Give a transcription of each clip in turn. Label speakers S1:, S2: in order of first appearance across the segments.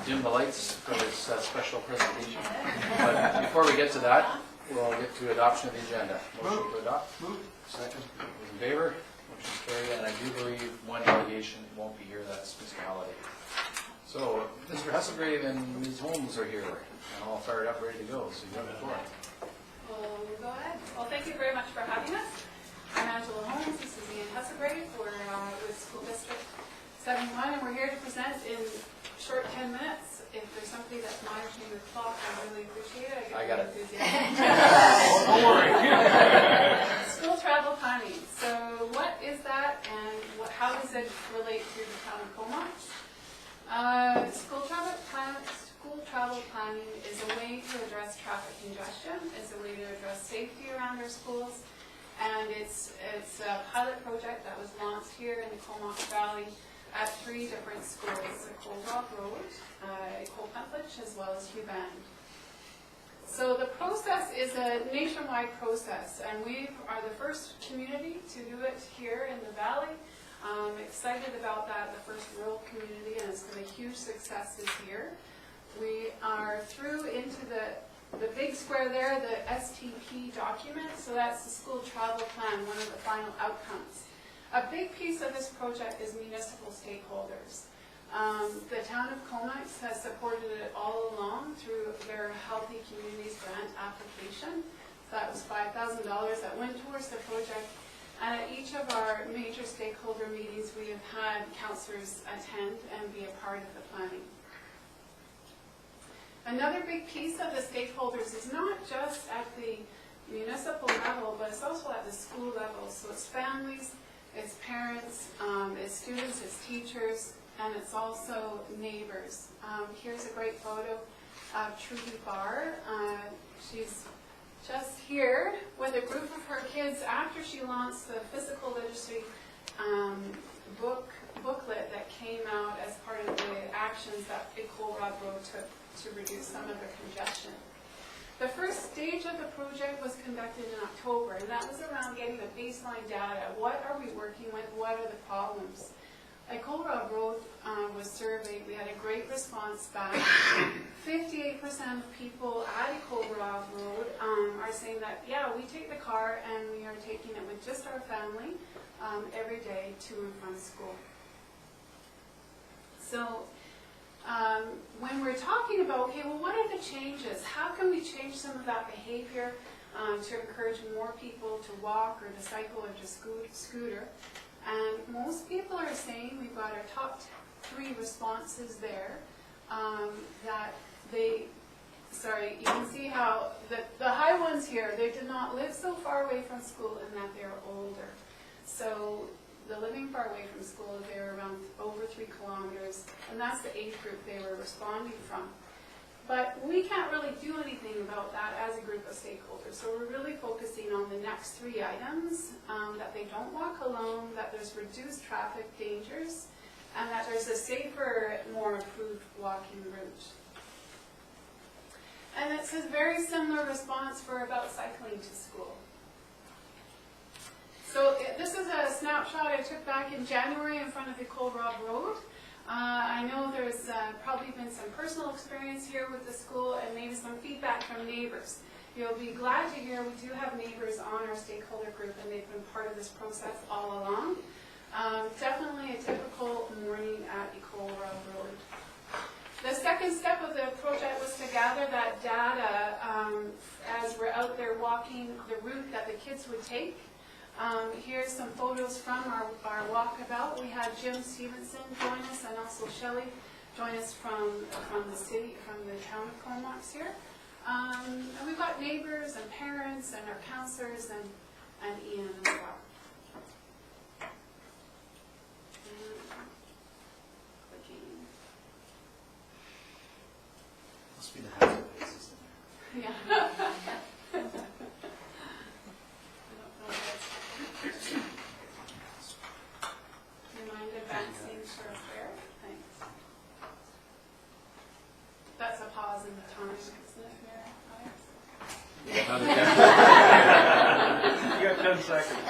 S1: dim the lights for this special presentation. But before we get to that, we'll get to adoption of the agenda. Motion to adopt?
S2: Move.
S1: Second. Those in favor? Motion carried. And I do believe one delegation won't be here, that's Mr. Halliday. So, Mr. Hesselgrave and Ms. Holmes are here, and all fired up, ready to go, so you have the floor.
S3: Well, we'll go ahead. Well, thank you very much for having us. I'm Angela Holmes, this is Ian Hesselgrave. We're with School District 71, and we're here to present in short 10 minutes. If there's somebody that's monitoring the clock, I really appreciate it.
S1: I got it.
S2: Don't worry.
S3: School travel planning. So what is that, and how does it relate to the town of Comox? School travel planning is a way to address traffic congestion. It's a way to address safety around our schools, and it's a pilot project that was launched here in the Comox Valley at 3 different schools: Cold Rock Road, Cold Pentledge, as well as Hugh Bend. So the process is a nationwide process, and we are the first community to do it here in the valley. Excited about that, the first rural community, and it's been a huge success this year. We are through into the big square there, the STP document, so that's the school travel plan, one of the final outcomes. A big piece of this project is municipal stakeholders. The town of Comox has supported it all along through their Healthy Communities Grant application. So that was $5,000 that went towards the project. And at each of our major stakeholder meetings, we have had councillors attend and be a part of the planning. Another big piece of the stakeholders is not just at the municipal level, but it's also at the school level. So it's families, it's parents, it's students, it's teachers, and it's also neighbors. Here's a great photo of Trudy Barr. She's just here with a group of her kids after she launched the physical literacy booklet that came out as part of the actions that Cold Rock Road took to reduce some of the congestion. The first stage of the project was conducted in October, and that was around getting the baseline data. What are we working with? What are the problems? At Cold Rock Road was surveyed. We had a great response back. 58% of people at Cold Rock Road are saying that, yeah, we take the car and we are taking it with just our family every day to and from school. So when we're talking about, okay, well, what are the changes? How can we change some of that behavior to encourage more people to walk or to cycle or to scooter? And most people are saying, we've got our top 3 responses there, that they, you can see how the high ones here, they did not live so far away from school and that they're older. So the living far away from school, they're around over 3 kilometers, and that's the age group they were responding from. But we can't really do anything about that as a group of stakeholders. So we're really focusing on the next 3 items, that they don't walk alone, that there's reduced traffic dangers, and that there's a safer, more improved walking route. And it's a very similar response for about cycling to school. So this is a snapshot I took back in January in front of the Cold Rock Road. I know there's probably been some personal experience here with the school and maybe some feedback from neighbors. You'll be glad to hear we do have neighbors on our stakeholder group, and they've been part of this process all along. Definitely a typical morning at Cold Rock Road. The second step of the project was to gather that data as we're out there walking the route that the kids would take. Here's some photos from our walkabout. We had Jim Stevenson join us, and also Shelley join us from the city, from the town of Comox here. And we've got neighbors and parents and our counselors and Ian as well.
S1: Must be the hazard faces in there.
S3: Yeah. Mind advancing for a prayer? Thanks. That's a pause in the time, isn't it, Mayor?
S2: You got 10 seconds.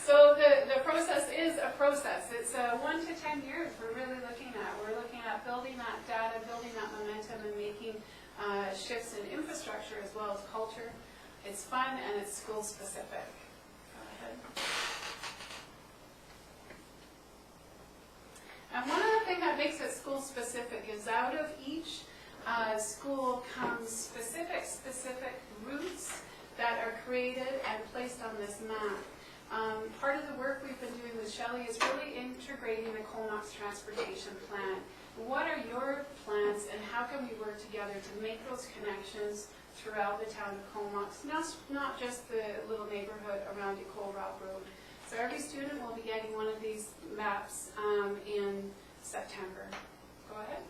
S3: So the process is is a process. It's 1 to 10 years we're really looking at. We're looking at building that data, building that momentum, and making shifts in infrastructure as well as culture. It's fun and it's school specific. Go ahead. And one other thing that makes it school specific is out of each school comes specific routes that are created and placed on this map. Part of the work we've been doing with Shelley is really integrating the Comox transportation plan. What are your plans and how can we work together to make those connections throughout the town of Comox, not just the little neighborhood around Ecole Rob Road. So every student will be getting one of these maps in September. Go ahead.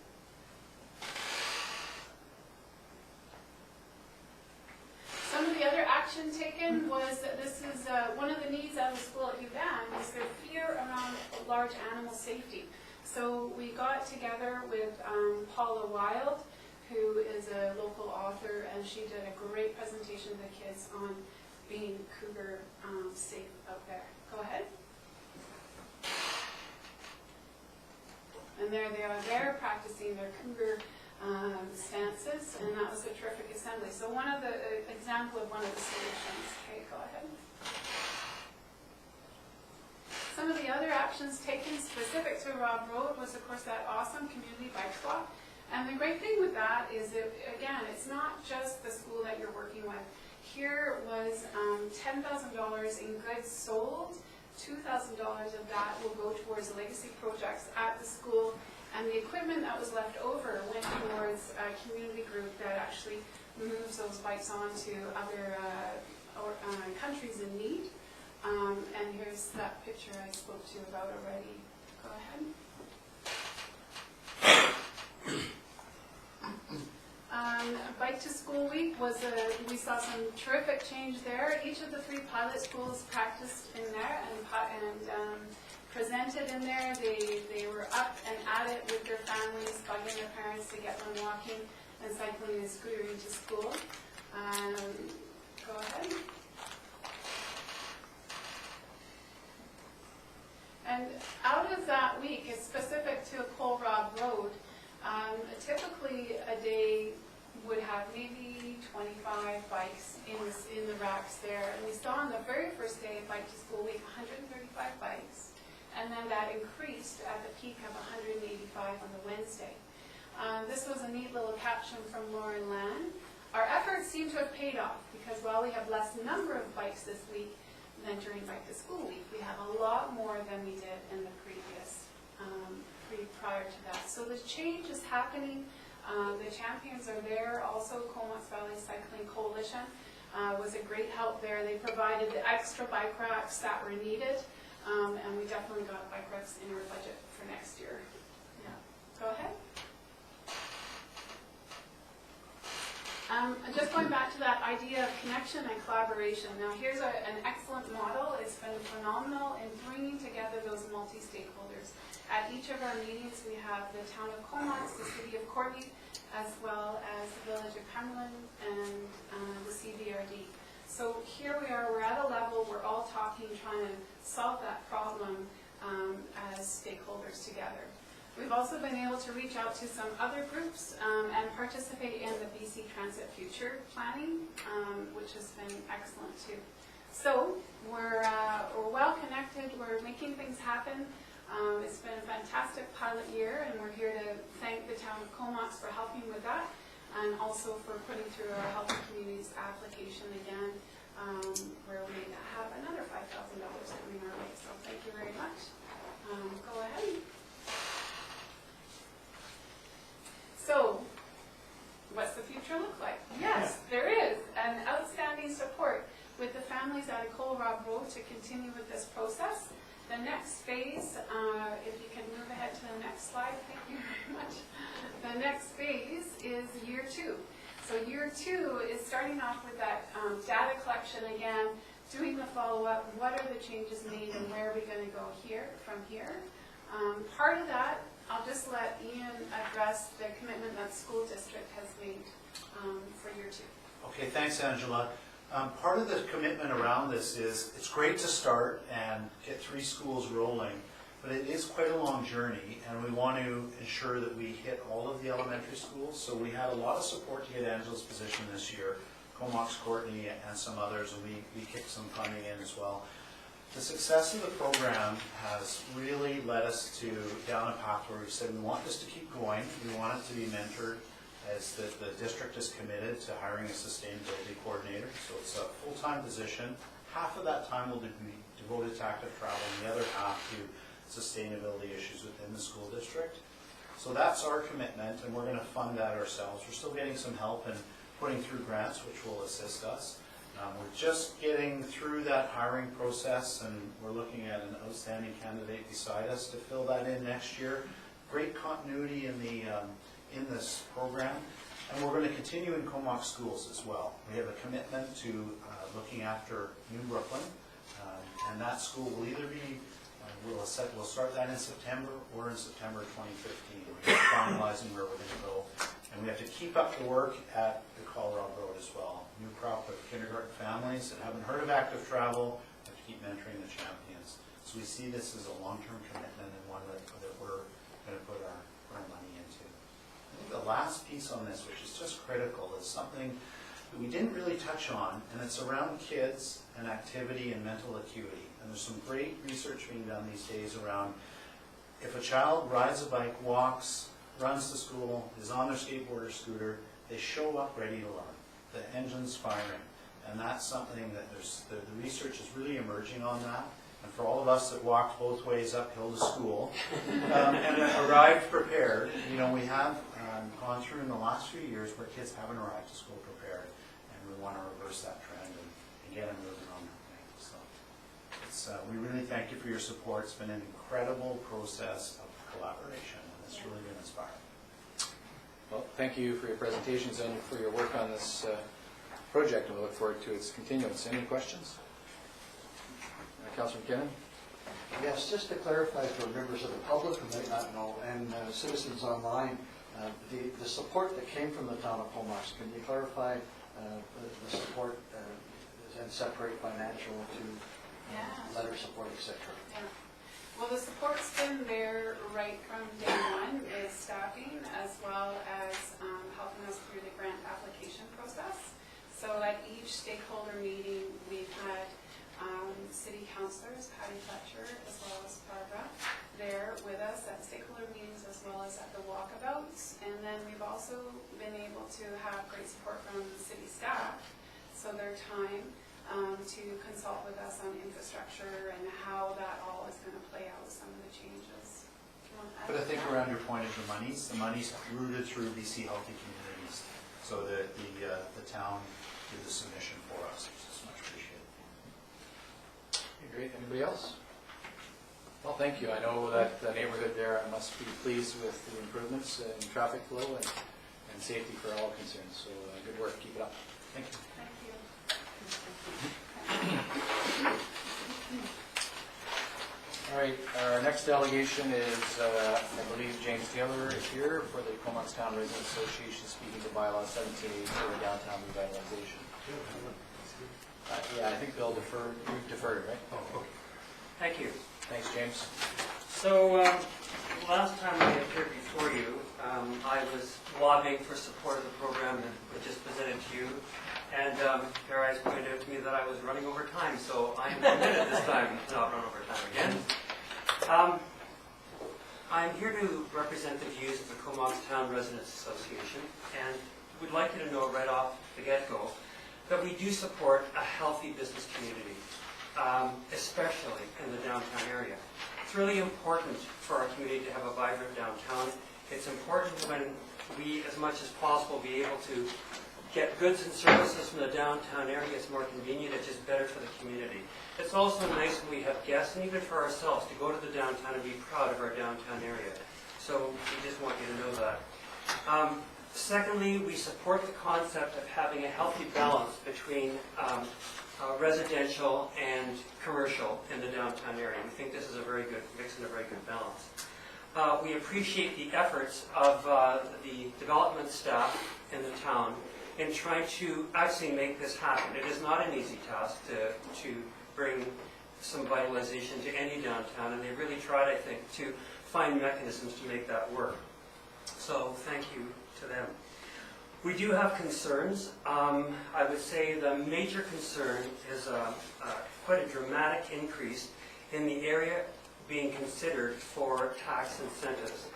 S3: Some of the other action taken was that this is one of the needs out of the school at UVM is their fear around large animal safety. So we got together with Paula Wild, who is a local author, and she did a great presentation to the kids on being cougar safe out there. Go ahead. And there they are there practicing their cougar stances, and that was a terrific assembly. So one of the example of one of the solutions. Okay, go ahead. Some of the other actions taken specific to Rob Road was, of course, that awesome community bike swap. And the great thing with that is that, again, it's not just the school that you're working with. Here was $10,000 in goods sold. $2,000 of that will go towards legacy projects at the school. And the equipment that was left over went towards a community group that actually moves those bikes on to other countries in need. And here's that picture I spoke to you about already. Go ahead. Bike to School Week was we saw some terrific change there. Each of the 3 pilot schools practiced in there and presented in there. They were up and at it with their families, bugging their parents to get them walking and cycling and scootering to school. Go ahead. And out of that week, it's specific to Ecole Rob Road. Typically, a day would have maybe 25 bikes in the racks there. And we saw on the very first day of Bike to School Week, 135 bikes. And then that increased at the peak of 185 on the Wednesday. This was a neat little caption from Lauren Land. Our efforts seem to have paid off because while we have less number of bikes this week than during Bike to School Week, we have a lot more than we did in the previous prior to that. So the change is happening. The champions are there. Also, Comox Valley Cycling Coalition was a great help there. They provided the extra bike racks that were needed, and we definitely got bike racks in our budget for next year. Yeah. Go ahead. Just going back to that idea of connection and collaboration. Now here's an excellent model. It's been phenomenal in bringing together those multi-stakeholders. At each of our meetings we have the town of Comox, the city of Corby, as well as the village of Cumberland and the CBRD. So here we are, we're at a level, we're all talking, trying to solve that problem as stakeholders together. We've also been able to reach out to some other groups and participate in the BC Transit Future Planning, which has been excellent too. So we're well connected, we're making things happen. It's been a fantastic pilot year, and we're here to thank the town of Comox for helping with that, and also for putting through our Healthy Communities application again, where we have another $5,000 coming our way. So thank you very much. Go ahead. So, what's the future look like? Yes, there is an outstanding support with the families at Ecole Rob Road to continue with this process. The next phase, if you can move ahead to the next slide, thank you very much. The next phase is year 2. So year 2 is starting off with that data collection again, doing the follow-up, what are the changes made and where are we going to go from here. Part of that, I'll just let Ian address the commitment that the school district has made for year 2.
S2: Okay, thanks, Angela.
S4: Part of the commitment around this is, it's great to start and get 3 schools rolling, but it is quite a long journey, and we want to ensure that we hit all of the elementary schools. So we had a lot of support to get Angela's position this year, Comox, Courtney, and some others, and we kicked some funding in as well. The success of the program has really led us down a path where we've said we want this to keep going, we want it to be mentored, as the district is committed to hiring a sustainability coordinator. So it's a full-time position. Half of that time will be devoted to active travel, and the other half to sustainability issues within the school district. So that's our commitment, and we're going to fund that ourselves. We're still getting some help in putting through grants, which will assist us. We're just getting through that hiring process, and we're looking at an outstanding candidate beside us to fill that in next year. Great continuity in this program, and we're going to continue in Comox schools as well. We have a commitment to looking after New Brooklyn, and that school will either be, we'll start that in September or in September 2015. We're just finalizing where we're going to go, and we have to keep up the work at the Colorado Road as well. New crop of kindergarten families that haven't heard of active travel, have to keep mentoring the champions. So we see this as a long-term commitment, and one that we're going to put our money into. I think the last piece on this, which is just critical, is something that we didn't really touch on, and it's around kids and activity and mental acuity. And there's some great research being done these days around if a child rides a bike, walks, runs to school, is on their skateboard or scooter, they show up ready to learn. The engine's firing. And that's something that the research is really emerging on that. And for all of us that walked both ways uphill to school and arrived prepared, you know, we have gone through in the last few years where kids haven't arrived to school prepared, and we want to reverse that trend and get them moving on that thing. So it's, we really thank you for your support. It's been an incredible process of collaboration, and it's really been inspiring.
S1: Well, thank you for your presentations and for your work on this project, and we look forward to its continuance. Any questions? Councillor McKinnon?
S2: Yes, just to clarify for members of the public who may not know, and citizens online, the support that came from the town of Comox, can you clarify the support and separate financial to letter support, etc.?
S3: Yeah. Well, the support's been there right from day one, is staffing as well as helping us through the grant application process. So at each stakeholder meeting, we've had city councilors, Patty Fletcher, as well as Barbara, there with us at stakeholder meetings as well as at the walkabouts. And then we've also been able to have great support from the city staff, so their time to consult with us on infrastructure and how that all is going to play out, some of the changes.
S4: But I think around your point of the money's rooted through BC Healthy Communities. So the town did the submission for us, which is much appreciated.
S1: Great. Anybody else? Well, thank you. I know that the neighborhood there must be pleased with the improvements in traffic flow and safety for all concerned. So good work. Keep it up. Thank you.
S3: Thank you.
S1: All right. Our next delegation is, I believe, James Taylor is here for the Comox Town Residents Association, speaking to bylaw 17 for the downtown revitalization. Yeah, I think they'll defer. You've deferred, right?
S5: Oh, okay. Thank you.
S1: Thanks, James.
S5: So, last time I appeared before you, I was lobbying for support of the program that was just presented to you, and Paradise pointed out to me that I was running over time, so I am committed this time to not run over time again. I'm here to represent the views of the Comox Town Residents Association, and would like you to know right off the get-go that we do support a healthy business community, especially in the downtown area. It's really important for our community to have a vibrant downtown. It's important when we, as much as possible, be able to get goods and services from the downtown area. It's more convenient, it's just better for the community. It's also nice when we have guests, and even for ourselves, to go to the downtown and be proud of our downtown area. So we just want you to know that. Secondly, we support the concept of having a healthy balance between residential and commercial in the downtown area. We think this is a very good mix and a very good balance. We appreciate the efforts of the development staff in the town in trying to actually make this happen. It is not an easy task to bring some vitalization to any downtown, and they really tried, I think, to find mechanisms to make that work. So thank you to them. We do have concerns. I would say the major concern is quite a dramatic increase in the area being considered for tax incentives.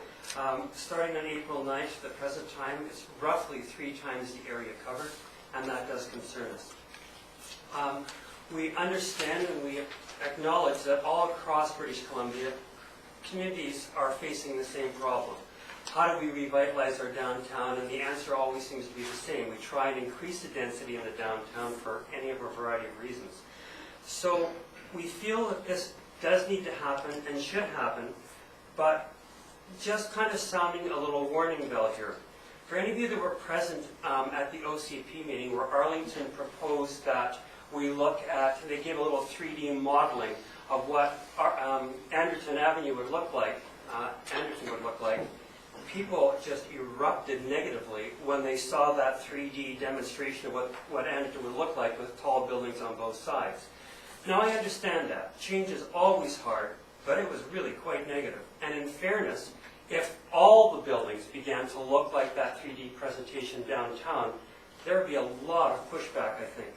S5: Starting on April 9th to the present time, it's roughly 3 times the area covered, and that does concern us. We understand and we acknowledge that all across British Columbia, communities are facing the same problem. How do we revitalize our downtown? And the answer always seems to be the same. We try and increase the density in the downtown for any of a variety of reasons. So we feel that this does need to happen and should happen, but just kind of sounding a little warning bell here. For any of you that were present at the OCP meeting where Arlington proposed that we look at, they gave a little 3D modeling of what Anderton Avenue would look like, people just erupted negatively when they saw that 3D demonstration of what Anderton would look like with tall buildings on both sides. Now I understand that. Change is always hard, but it was really quite negative. And in fairness, if all the buildings began to look like that 3D presentation downtown, there would be a lot of pushback, I think.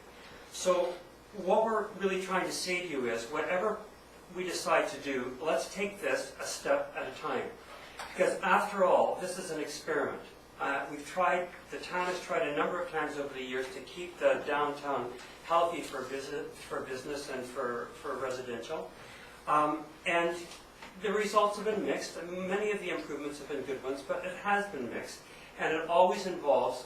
S5: So what we're really trying to say to you is, whatever we decide to do, let's take this a step at a time. Because after all, this is an experiment. The town has tried a number of times over the years to keep the downtown healthy for business and for residential. And the results have been mixed. And many of the improvements have been good ones, but it has been mixed. And it always involves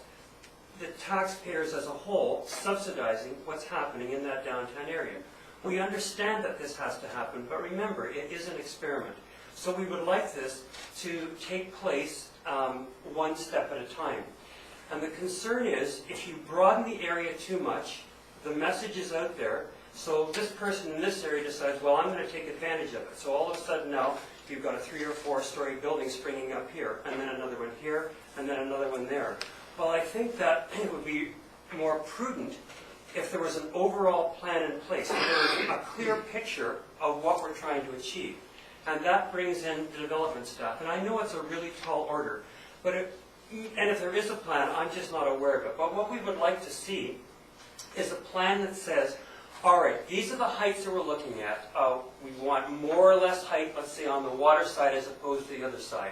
S5: the taxpayers as a whole subsidizing what's happening in that downtown area. We understand that this has to happen, but remember, it is an experiment. So we would like this to take place one step at a time. And the concern is, if you broaden the area too much, the message is out there, so this person in this area decides, well, I'm going to take advantage of it. So all of a sudden now, you've got a 3 or 4 story building springing up here, and then another one here, and then another one there. Well, I think that it would be more prudent if there was an overall plan in place, if there was a clear picture of what we're trying to achieve. And that brings in the development staff. And I know it's a really tall order, but and if there is a plan, I'm just not aware of it. But what we would like to see is a plan that says, all right, these are the heights that we're looking at. We want more or less height, let's say, on the water side as opposed to the other side.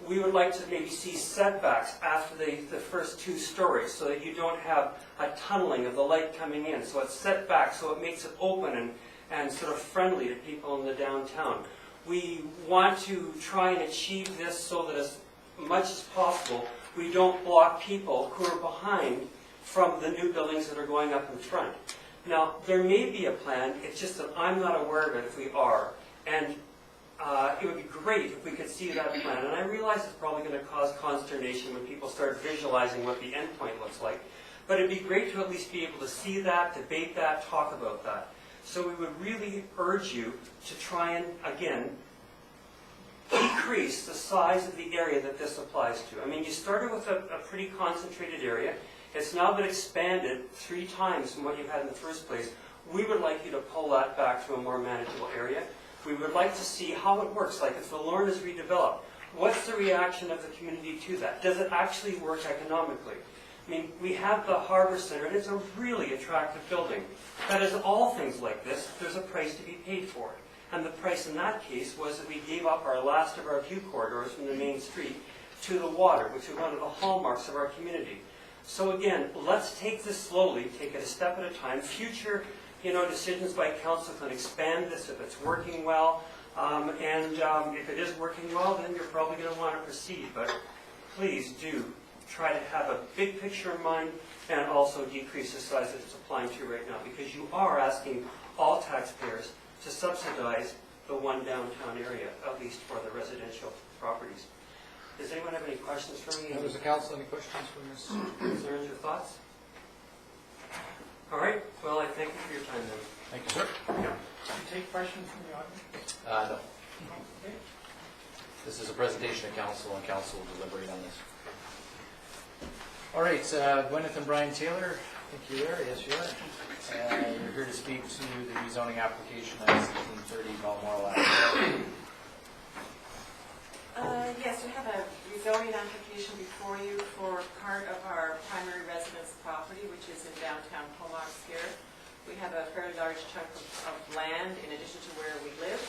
S5: We would like to maybe see setbacks after the first 2 stories so that you don't have a tunneling of the light coming in. So it's set back, so it makes it open and sort of friendly to people in the downtown. We want to try and achieve this so that as much as possible, we don't block people who are behind from the new buildings that are going up in front. Now, there may be a plan, it's just that I'm not aware of it if we are. And it would be great if we could see that plan. And I realize it's probably going to cause consternation when people start visualizing what the end point looks like. But it'd be great to at least be able to see that, debate that, talk about that. So we would really urge you to try and, again, decrease the size of the area that this applies to. I mean, you started with a pretty concentrated area. It's now been expanded 3 times from what you had in the first place. We would like you to pull that back to a more manageable area. We would like to see how it works, like if the Lorne is redeveloped. What's the reaction of the community to that? Does it actually work economically? I mean, we have the Harbor Center, and it's a really attractive building. But as all things like this, there's a price to be paid for it. And the price in that case was that we gave up our last of our view corridors from the main street to the water, which is one of the hallmarks of our community. So again, let's take this slowly, take it a step at a time. Future decisions by council can expand this if it's working well. If it is working well, then you're probably going to want to proceed. But please do try to have a big picture in mind and also decrease the size that it's applying to right now, because you are asking all taxpayers to subsidize the one downtown area, at least for the residential properties. Does anyone have any questions for me?
S1: Members of council, any questions for Ms.
S5: Concerns or thoughts? All right. Well, I thank you for your time then.
S1: Thank you, sir.
S6: Do you take questions from the audience?
S1: No.
S6: Okay.
S1: This is a presentation of council, and council will deliberate on this. All right, Gwyneth and Brian Taylor, I think you're there, yes you are. You're here to speak to the rezoning application at 1630 Balmoral Avenue.
S7: Yes, we have a rezoning application before you for part of our primary residence property, which is in downtown Comox here. We have a fairly large chunk of land in addition to where we live.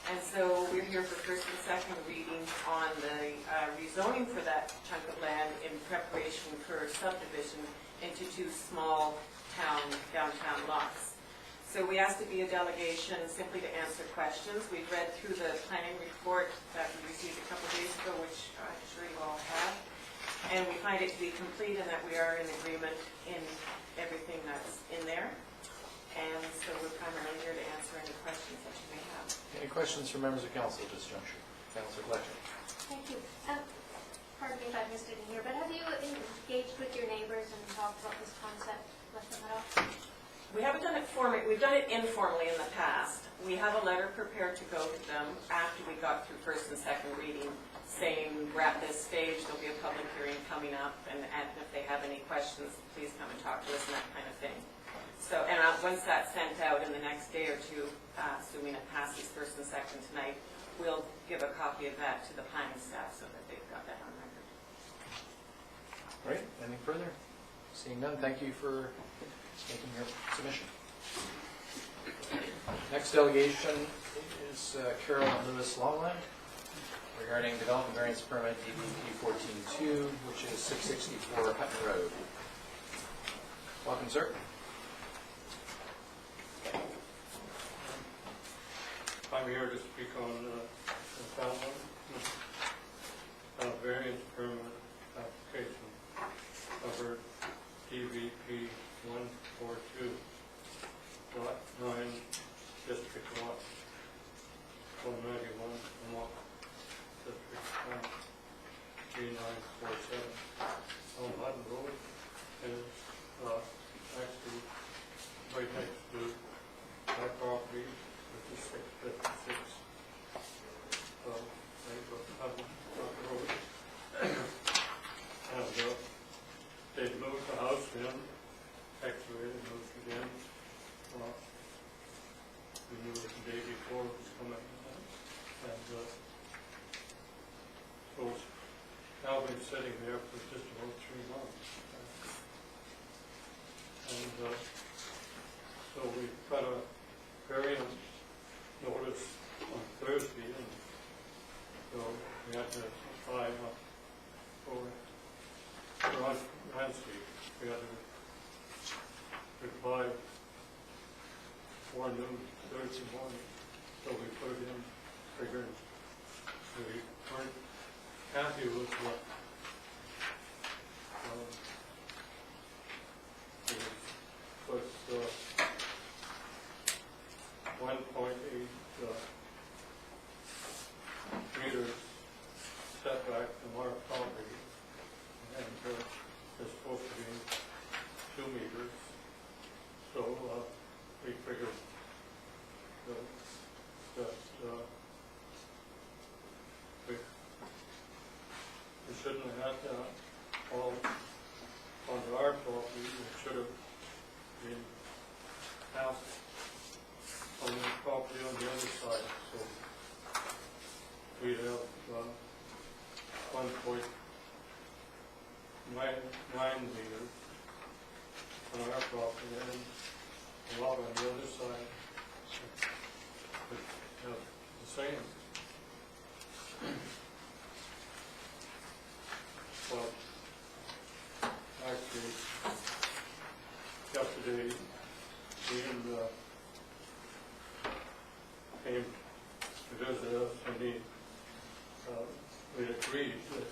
S7: And so we're here for first and second readings on the rezoning for that chunk of land in preparation for subdivision into 2 small downtown lots. So we asked to be a delegation simply to answer questions. We've read through the planning report that we received a couple days ago, which I'm sure you all have. And we find it to be complete and that we are in agreement in everything that's in there. And so we're primarily here to answer any questions that you may have.
S1: Any questions from members of council at this juncture? Councilor Fletcher.
S8: Thank you. Pardon me if I missed it in here, but have you engaged with your neighbors and talked about this concept with them at all?
S7: We haven't done it formally. We've done it informally in the past. We have a letter prepared to go to them after we got through first and second reading, saying we're at this stage, there'll be a public hearing coming up, and if they have any questions, please come and talk to us and that kind of thing. So, and once that's sent out in the next day or two, assuming it passes first and second tonight, we'll give a copy of that to the planning staff so that they've got that on record.
S1: All right, anything further? Seeing none, thank you for making your submission. Next delegation is Carol and Lewis Longland regarding development variance permit DBP 14-2, which is 664 Hutton Road. Welcome, sir.
S9: I'm here to speak on the development variance permit application covered DVP 142, Lot 9, District 1, 191, Lot District 1, 3947. On Hutton Road is actually right next to my property. 5656. So, road. And they moved the house in, excavated, moved it in. We knew it the day before it was coming. And so it's now been sitting there for just about 3 months. And so we've got a variance notice on Thursday, and so we had to apply for on Wednesday. We had to reply for noon Thursday morning, so we put it in, figuring we weren't happy with what was 1.8 meters setback from our property, and it's supposed to be 2 meters. So we figured that we shouldn't have had that all onto our property. It should have been passed on the property on the other side, so we have 1.99 meters on our property and a lot on the other side. But the same. But actually, yesterday, we came to visit us, and we agreed that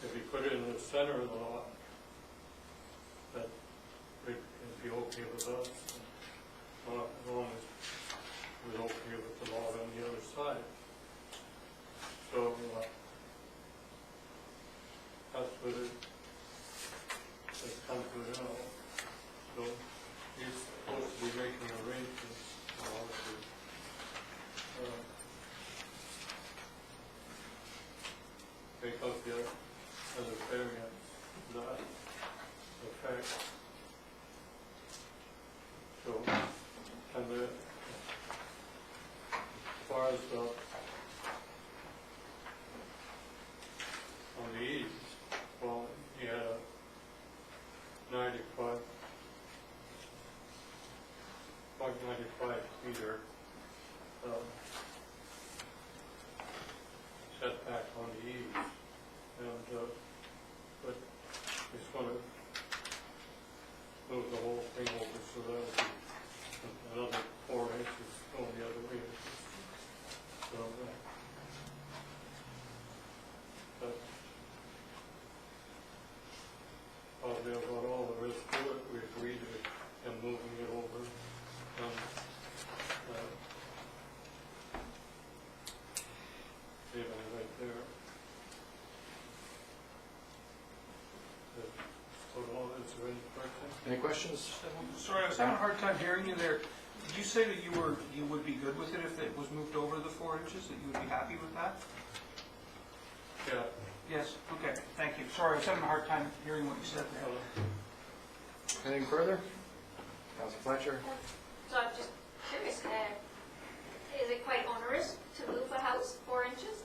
S9: if we put it in the center of the lot, that it'd be okay with us, as long as it was okay with the lot on the other side. So that's what it has come to now. So he's supposed to be making arrangements to take out the other variance. That .95 meter setback on the eaves. And, but I just want to move the whole thing over so that would be another 4 inches going the other way. So that's probably about all there is to it. We agreed with him moving it over. Even right there. Hold on, is there any questions?
S1: Any questions?
S6: Sorry, I was having a hard time hearing you there. Did you say that you would be good with it if it was moved over the 4 inches, that you would be happy with that?
S9: Yeah.
S6: Yes, okay, thank you. Sorry, I was having a hard time hearing what you said there.
S1: Anything further? Councilor Fletcher?
S8: So I'm just curious, is it quite onerous to move a house 4 inches?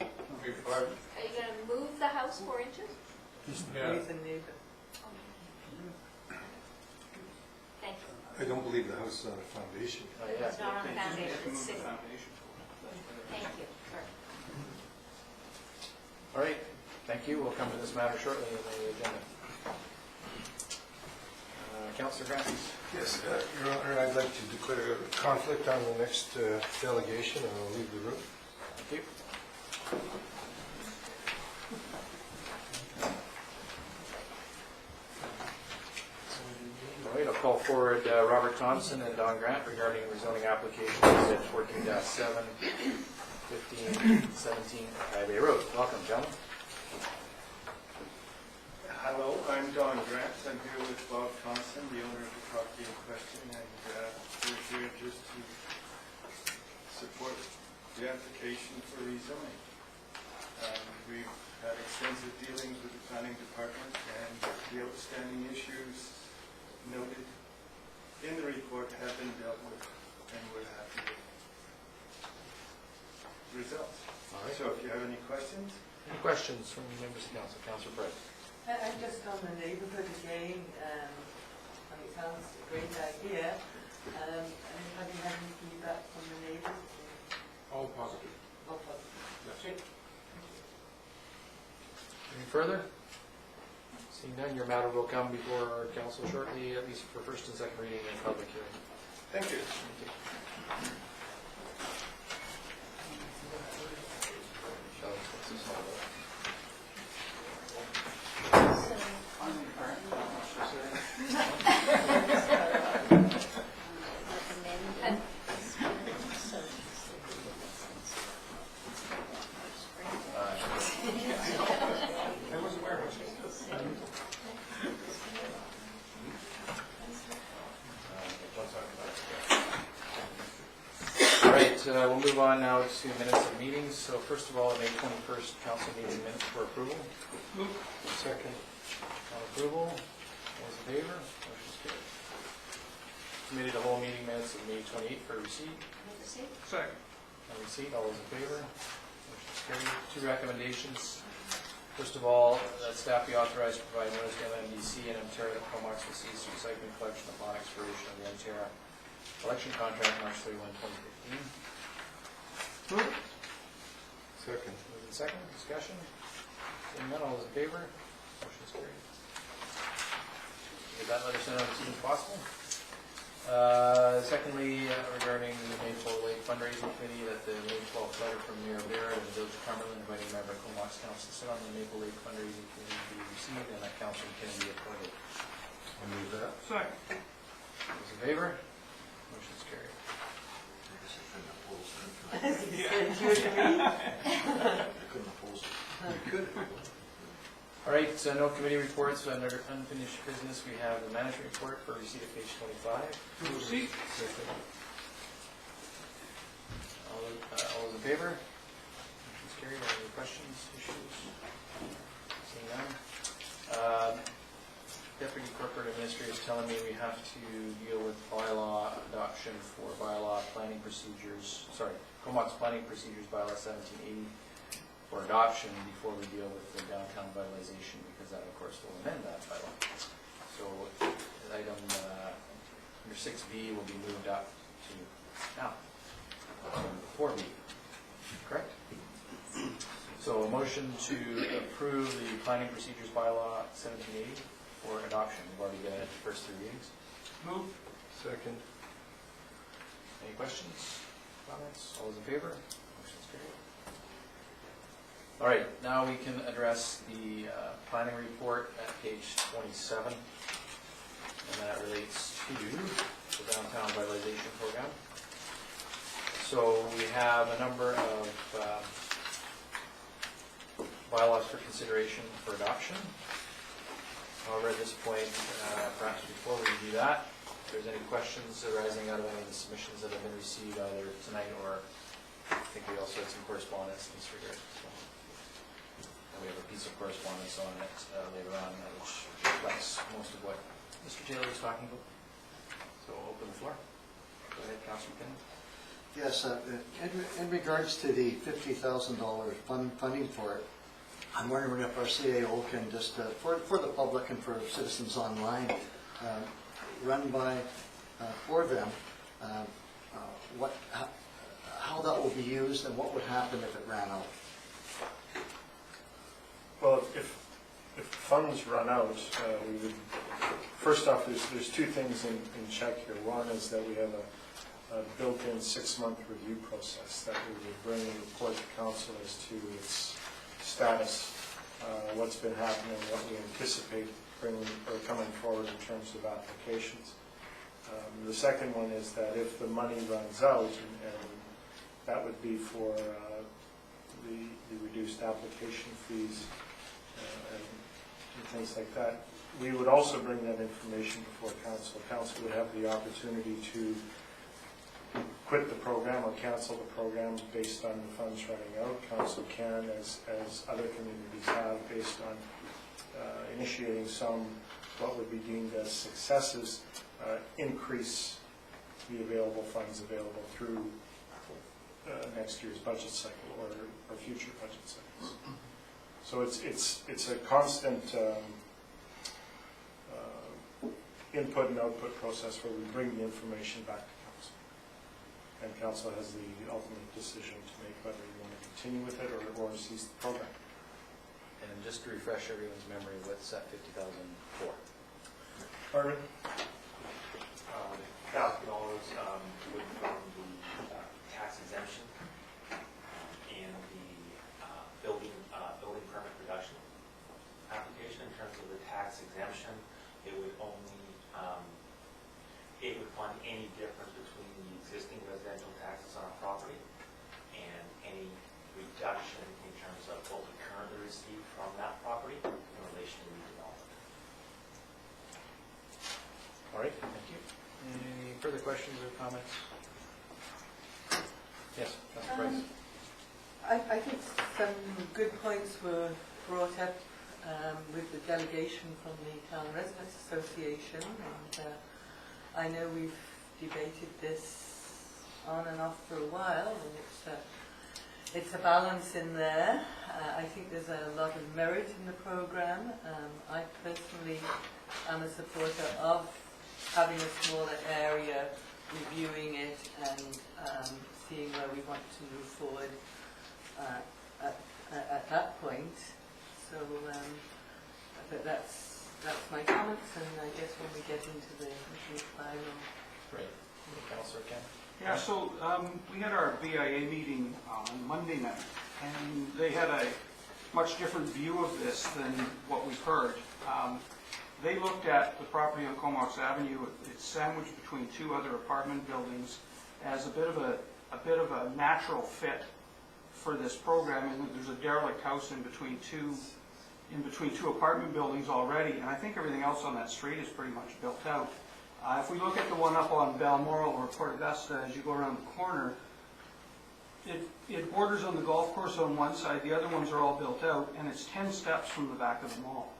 S9: Beg pardon?
S8: Are you going to move the house 4 inches?
S9: Yeah.
S8: Thank you.
S10: I don't believe the house is on a foundation.
S8: It's not on the foundation, it's sitting.
S6: Foundation.
S8: Thank you. Sorry.
S1: All right, thank you. We'll come to this matter shortly in the agenda. Councilor Francis?
S10: Yes, Your Honor, I'd like to declare a conflict on the next delegation, and I'll leave the room.
S1: Thank you. All right, I'll call forward Robert Thompson and Don Grant regarding rezoning applications at 14-7, 15, 17 Highway Road. Welcome, gentlemen.
S11: Hello, I'm Don Grant. I'm here with Bob Thompson, the owner of the property in question, and we're here just to support the application for rezoning. We've had extensive dealings with the planning department, and the outstanding issues noted in the report have been dealt with, and we're happy with the results.
S1: All right.
S11: So if you have any questions?
S1: Any questions from members of council? Councilor Price?
S12: I'm just on the neighbourhood again, and it sounds a great idea. And have you had any feedback from the neighbours?
S10: All positive.
S12: All positive.
S10: Yes.
S1: Any further? Seeing none, your matter will come before council shortly, at least for first and second reading and public hearing.
S11: Thank you.
S1: Shall we close this all up?
S6: I wasn't aware of it.
S1: All right, we'll move on now to minutes of meetings. So first of all, May 21st council meeting minutes for approval.
S10: Second.
S1: On approval, all those in favor? Motion's carried. Committee the whole meeting minutes of May 28th for receipt.
S6: Second.
S1: On receipt, all those in favor? Motion's carried. Two recommendations. First of all, that staff be authorized to provide notice to MMDC and Ontario that Comox will cease recycling collection upon expiration of the Ontario election contract March 31, 2015.
S6: Move it.
S10: Second.
S1: Moved in second, discussion. Seeing none, all those in favor? Motion's carried. Get that letter sent out as soon as possible. Secondly, regarding the May 12 Lake Fundraising Committee, that the May 12th letter from Mayor Barrett and the Village of Cumberland inviting a member of Comox Council to sit on the Maple Lake Fundraising Committee be received and that Councilor Kennedy appointed.
S10: I'll move that.
S6: Second.
S1: Those in favor? Motion's carried. All right, so no committee reports. Under unfinished business, we have the management report for receipt of page 25.
S6: Receipt.
S1: All those in favor? Motion's carried. Any questions, issues? Seeing none. Deputy Corporate Administrator is telling me we have to deal with bylaw adoption for bylaw planning procedures, Comox Planning Procedures Bylaw 1780 for adoption before we deal with the downtown vitalization, because that, of course, will amend that bylaw. So item Under 6B will be moved up to now, 4B, correct? So a motion to approve the planning procedures bylaw 1780 for adoption. We've already got the first 3 readings.
S6: Move.
S10: Second.
S1: Any questions, comments? All those in favor? Motion's carried. All right, now we can address the planning report at page 27. And that relates to the downtown revitalization program. So we have a number of bylaws for consideration for adoption. However, at this point, perhaps before we do that, if there's any questions arising out of any of the submissions that have been received either tonight or I think we also had some correspondence in this regard. So, and we have a piece of correspondence on it later on which reflects most of what Mr. Taylor was talking about. So open the floor. Go ahead, Councilor McKinnon.
S2: Yes, in regards to the $50,000 funding for it, I'm wondering if our CAO can just, for the public and for citizens online, run by for them how that will be used and what would happen if it ran out.
S10: Well, if funds run out, we would, first off, there's 2 things in check here. One is that we have a built-in 6-month review process that we would bring and report to council as to its status, what's been happening, what we anticipate bringing or coming forward in terms of applications. The second one is that if the money runs out, and that would be for the reduced application fees and things like that, we would also bring that information before council. Council would have the opportunity to quit the program or cancel the program based on the funds running out. Council can, as other communities have, based on initiating some what would be deemed as successes, increase the available funds available through next year's budget cycle or future budget cycles. So it's a constant input and output process where we bring the information back to council. And council has the ultimate decision to make whether you want to continue with it or cease the program.
S1: And just to refresh everyone's memory, what's that 50,000 for?
S10: Pardon?
S13: $1,000 would from the tax exemption and the building permit reduction application. In terms of the tax exemption, it would only it would fund any difference between the existing residential taxes on a property and any reduction in terms of what we currently receive from that property in relation to redevelopment.
S1: All right, thank you. Any further questions or comments? Yes, Councilor Price.
S12: I think some good points were brought up with the delegation from the Town Residents Association, and I know we've debated this on and off for a while, and it's a balance in there. I think there's a lot of merit in the program. I personally am a supporter of having a smaller area, reviewing it, and seeing where we want to move forward at that point. So, but that's my comments, and I guess when we get into the final.
S1: Great. Councilor Ken.
S6: Yeah, so we had our BIA meeting on Monday night, and they had a much different view of this than what we've heard. They looked at the property on Comox Avenue. It's sandwiched between 2 other apartment buildings as a bit of a natural fit for this program. And there's a derelict house in between two apartment buildings already, and I think everything else on that street is pretty much built out. If we look at the one up on Balmoral or Port Augusta, as you go around the corner, it borders on the golf course on one side, the other ones are all built out, and it's 10 steps from the back of the mall.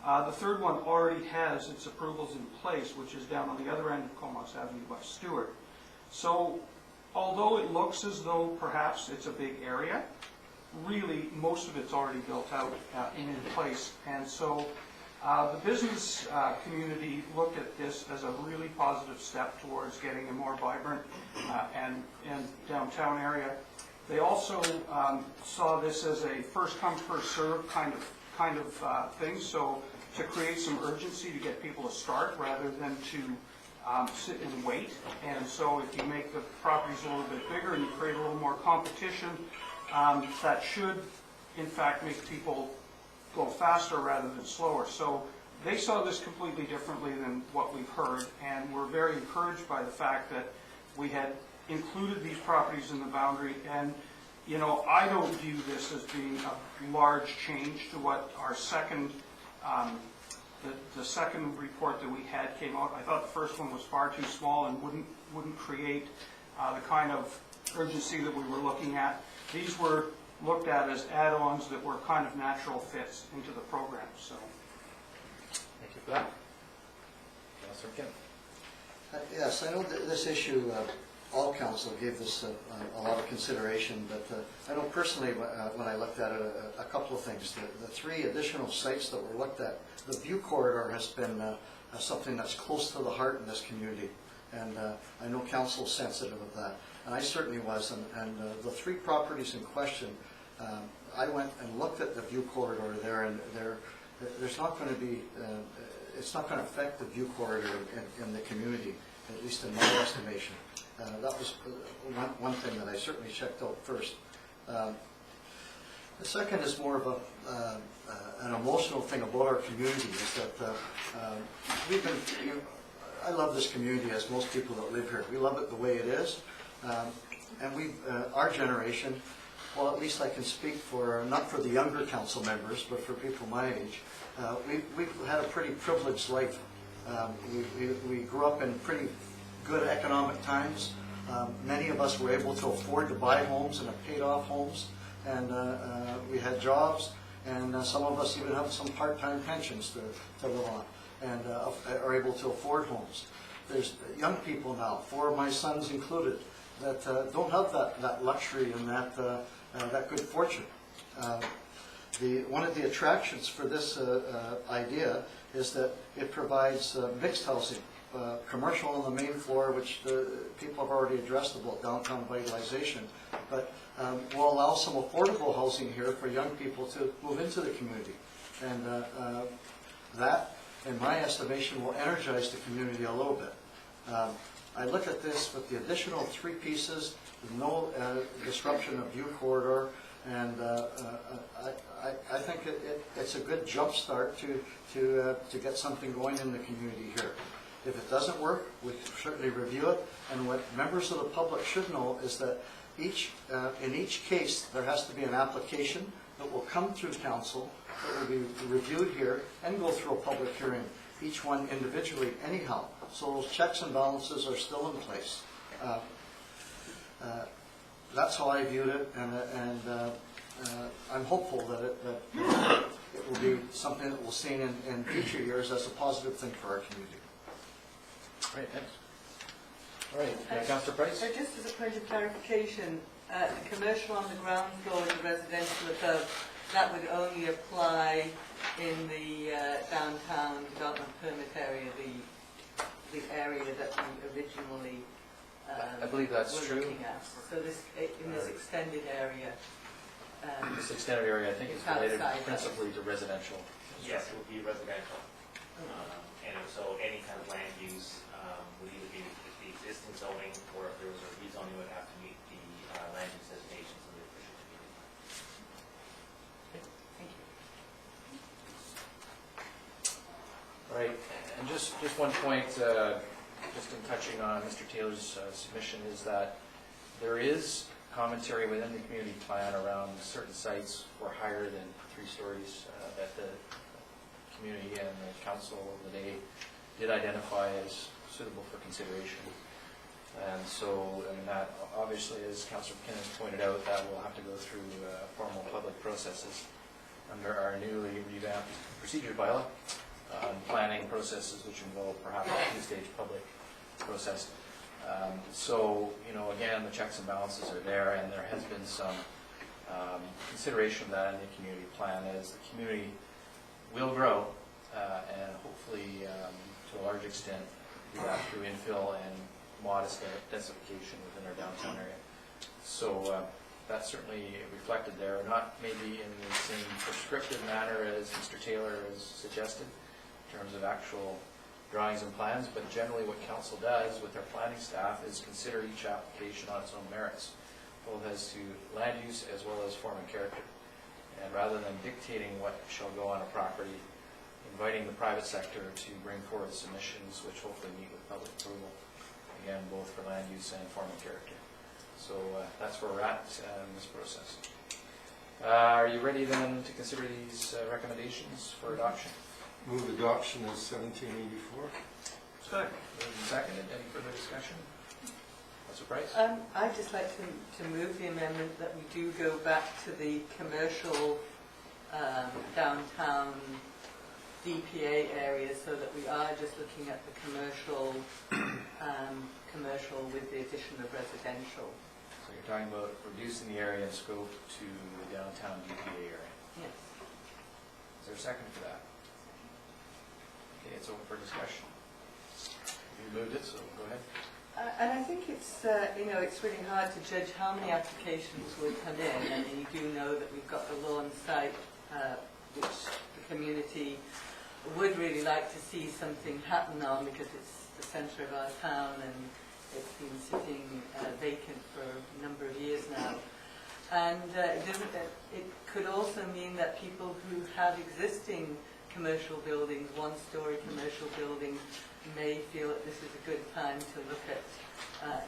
S6: The third one already has its approvals in place, which is down on the other end of Comox Avenue by Stewart. So, although it looks as though perhaps it's a big area, really most of it's already built out and in place. And so The business community looked at this as a really positive step towards getting a more vibrant and downtown area. They also saw this as a first come, first served kind of thing, so to create some urgency to get people to start rather than to sit and wait. And so if you make the properties a little bit bigger and you create a little more competition, that should in fact make people go faster rather than slower. So they saw this completely differently than what we've heard, and we're very encouraged by the fact that we had included these properties in the boundary. And you know, I don't view this as being a large change to what our second the second report that we had came out. I thought the first one was far too small and wouldn't create the kind of urgency that we were looking at. These were looked at as add-ons that were kind of natural fits into the program. So,
S1: Thank you for that. Councillor Kim.
S2: Yes, I know that this issue, all council gave this a lot of consideration, but I know personally when I looked at it, a couple of things. The 3 additional sites that were looked at, the view corridor has been something that's close to the heart in this community, and I know council's sensitive of that, and I certainly was, and the 3 properties in question, I went and looked at the view corridor there, and there's not going to be, it's not going to affect the view corridor in the community, at least in my estimation. That was one thing that I certainly checked out first. The second is more of an emotional thing about our community, is that we've been, I love this community as most people that live here. We love it the way it is. And our generation, well, at least I can speak for, not for the younger council members, but for people my age, we've had a pretty privileged life. We grew up in pretty good economic times. Many of us were able to afford to buy homes and have paid off homes, and we had jobs, and some of us even have some part-time pensions to live on, and are able to afford homes. There's young people now, 4 of my sons included, that don't have that luxury and that good fortune. One of the attractions for this idea is that it provides mixed housing. Commercial on the main floor, which people have already addressed about downtown vitalization, but will allow some affordable housing here for young people to move into the community. And that, in my estimation, will energize the community a little bit. I look at this with the additional 3 pieces, with no disruption of view corridor, and I think it's a good jump start to get something going in the community here. If it doesn't work, we certainly review it. And what members of the public should know is that in each case, there has to be an application that will come through council, that will be reviewed here, and go through a public hearing, each one individually anyhow. So those checks and balances are still in place. That's how I viewed it, and I'm hopeful that it will be something that we'll see in future years as a positive thing for our community.
S1: Great, thanks. All right, Councillor Price.
S12: So just as a point of clarification, the commercial on the ground floor and the residential above, that would only apply in the downtown development permit area, the area that we originally
S1: I believe that's
S12: were
S1: true.
S12: looking at. So in this extended area.
S1: This extended area, I think, is
S12: It's
S1: related
S12: outside,
S1: principally to residential.
S13: Yes, it would be residential. And so any kind of land use would either be the existing zoning, or if there was a rezoning, it would have to meet the land use designations of the official community plan.
S12: Thank you.
S1: All right, and just one point, just in touching on Mr. Taylor's submission, is that there is commentary within the community plan around certain sites were higher than 3 stories that the community and the council of the day did identify as suitable for consideration. And so, and that obviously, as Councillor McKinnon pointed out, that will have to go through formal public processes under our newly revamped procedure bylaw, planning processes which involve perhaps a 2-stage public process. So, you know, again, the checks and balances are there, and there has been some consideration of that in the community plan as the community will grow, and hopefully, to a large extent, do that through infill and modest densification within our downtown area. So that's certainly reflected there, not maybe in the same prescriptive manner as Mr. Taylor has suggested in terms of actual drawings and plans, but generally what council does with their planning staff is consider each application on its own merits, both as to land use as well as form and character. And rather than dictating what shall go on a property, inviting the private sector to bring forward submissions which hopefully meet with public approval, again, both for land use and form and character. So that's where we're at in this process. Are you ready then to consider these recommendations for adoption?
S11: Move adoption of 1784.
S6: Second.
S1: Moved and seconded. Any further discussion? Councilor Price?
S12: I'd just like to move the amendment that we do go back to the commercial downtown DPA area, so that we are just looking at the commercial with the addition of residential.
S1: So you're talking about reducing the area and scope to the downtown DPA area.
S12: Yes.
S1: Is there a second for that? Okay, it's open for discussion. You moved it, so go ahead.
S12: And I think it's, it's really hard to judge how many applications will come in, and you do know that we've got the lawn site, which the community would really like to see something happen on, because it's the centre of our town and it's been sitting vacant for a number of years now. And it could also mean that people who have existing commercial buildings, one-story commercial buildings, may feel that this is a good time to look at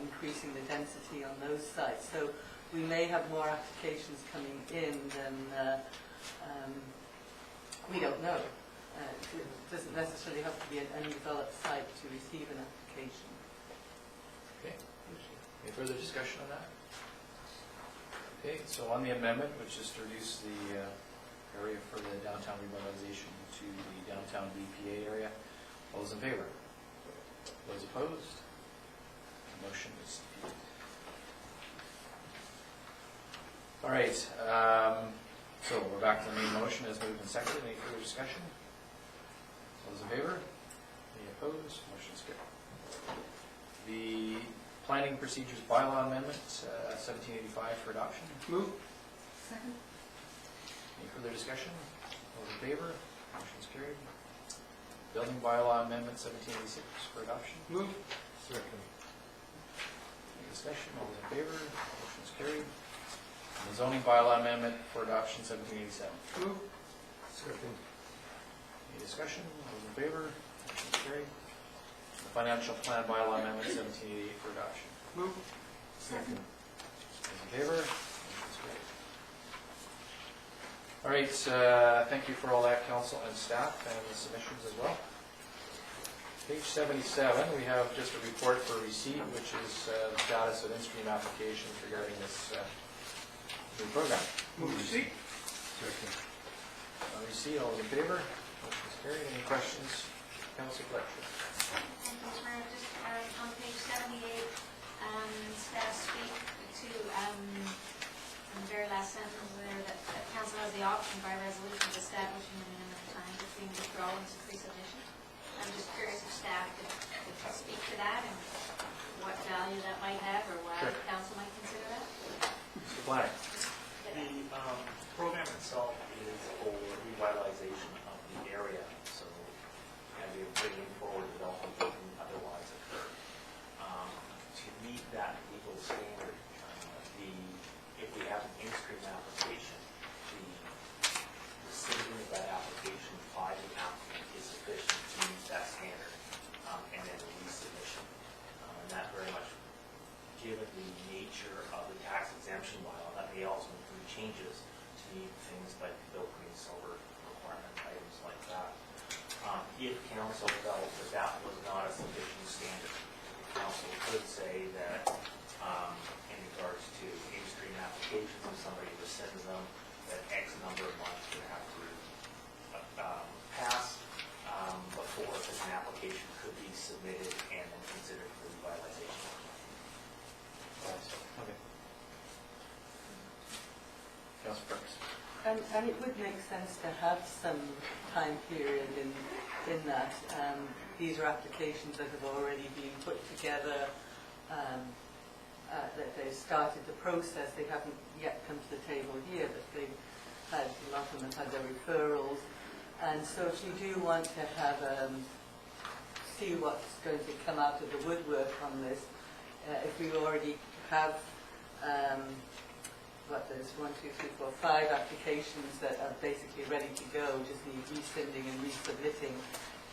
S12: increasing the density on those sites. So we may have more applications coming in than we don't know. It doesn't necessarily have to be an undeveloped site to receive an application.
S1: Okay. Any further discussion on that? Okay, so on the amendment, which is to reduce the area for the downtown revitalization to the downtown DPA area, all those in favor? Those opposed? The motion is defeated. All right, so we're back to the main motion as moved and seconded. Any further discussion? Those in favor? Any opposed? Motion's carried. The Planning Procedures Bylaw Amendment, 1785 for adoption.
S6: Move.
S3: Second.
S1: Any further discussion? Those in favor? Motion's carried. Building Bylaw Amendment 1786 for adoption.
S6: Move.
S11: Second.
S1: Any discussion? All those in favor? Motion's carried. And the Zoning Bylaw Amendment for adoption 1787.
S6: Move.
S11: Second.
S1: Any discussion? All those in favor? Motion's carried. The Financial Plan Bylaw Amendment 1788 for adoption.
S6: Move.
S11: Second.
S1: Those in favor? Motion's carried. All right, thank you for all that, council and staff, and the submissions as well. Page 77, we have just a report for receipt, which is the status of in-stream applications regarding this new program.
S6: Move receipt.
S11: Second.
S1: On receipt, all those in favor? Motion's carried. Any questions? Council Fletcher.
S8: Thank you, Mr. Mayor. Just on page 78, staff speak to the very last sentence there that council has the option by resolution of establishing a minimum time between withdrawal and pre-submission. I'm just curious if staff could speak to that and what value that might have, or why
S1: Sure.
S8: council might consider that.
S1: Mr. Black.
S13: The program itself is for revitalization of the area, so, and we're bringing forward development that can otherwise occur. To meet that legal standard, if we have an in-stream application, the rescission of that application by the applicant is sufficient to meet that standard, and then a resubmission. And that very much, given the nature of the tax exemption bylaw, that may also include changes to meet things like Bill Green Silver requirement, items like that. If council felt that that was not a sufficient standard, council could say that in regards to in-stream applications, if somebody rescinds them, that X number of months would have to pass before such an application could be submitted and then considered for revitalization.
S1: Okay. Council Perks.
S12: And it would make sense to have some time period in that. These are applications that have already been put together, that they've started the process. They haven't yet come to the table here, but they've had, a lot of them have had their referrals. And so if you do want to have, see what's going to come out of the woodwork on this, if we already have there's 1, 2, 3, 4, 5 applications that are basically ready to go, just need rescinding and resubmitting.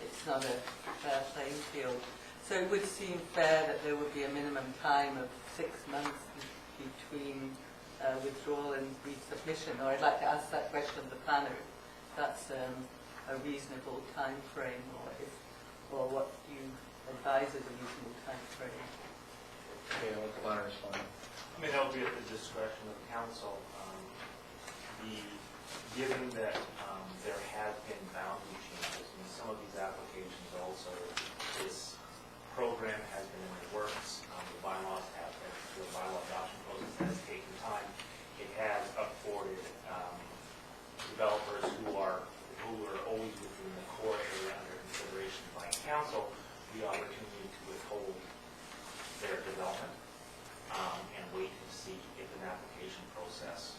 S12: It's not a fair playing field. So it would seem fair that there would be a minimum time of 6 months between withdrawal and resubmission. Or I'd like to ask that question of the planner, if that's a reasonable time frame, or what you advise as a reasonable time frame.
S1: Okay, I'll let the planner respond.
S13: I mean, that would be at the discretion of the council. Given that there have been boundary changes in some of these applications also, this program has been in the works. The bylaws have, the bylaw adoption process has taken time. It has afforded developers who are always within the core area under consideration by council the opportunity to withhold their development and wait to see if an application process,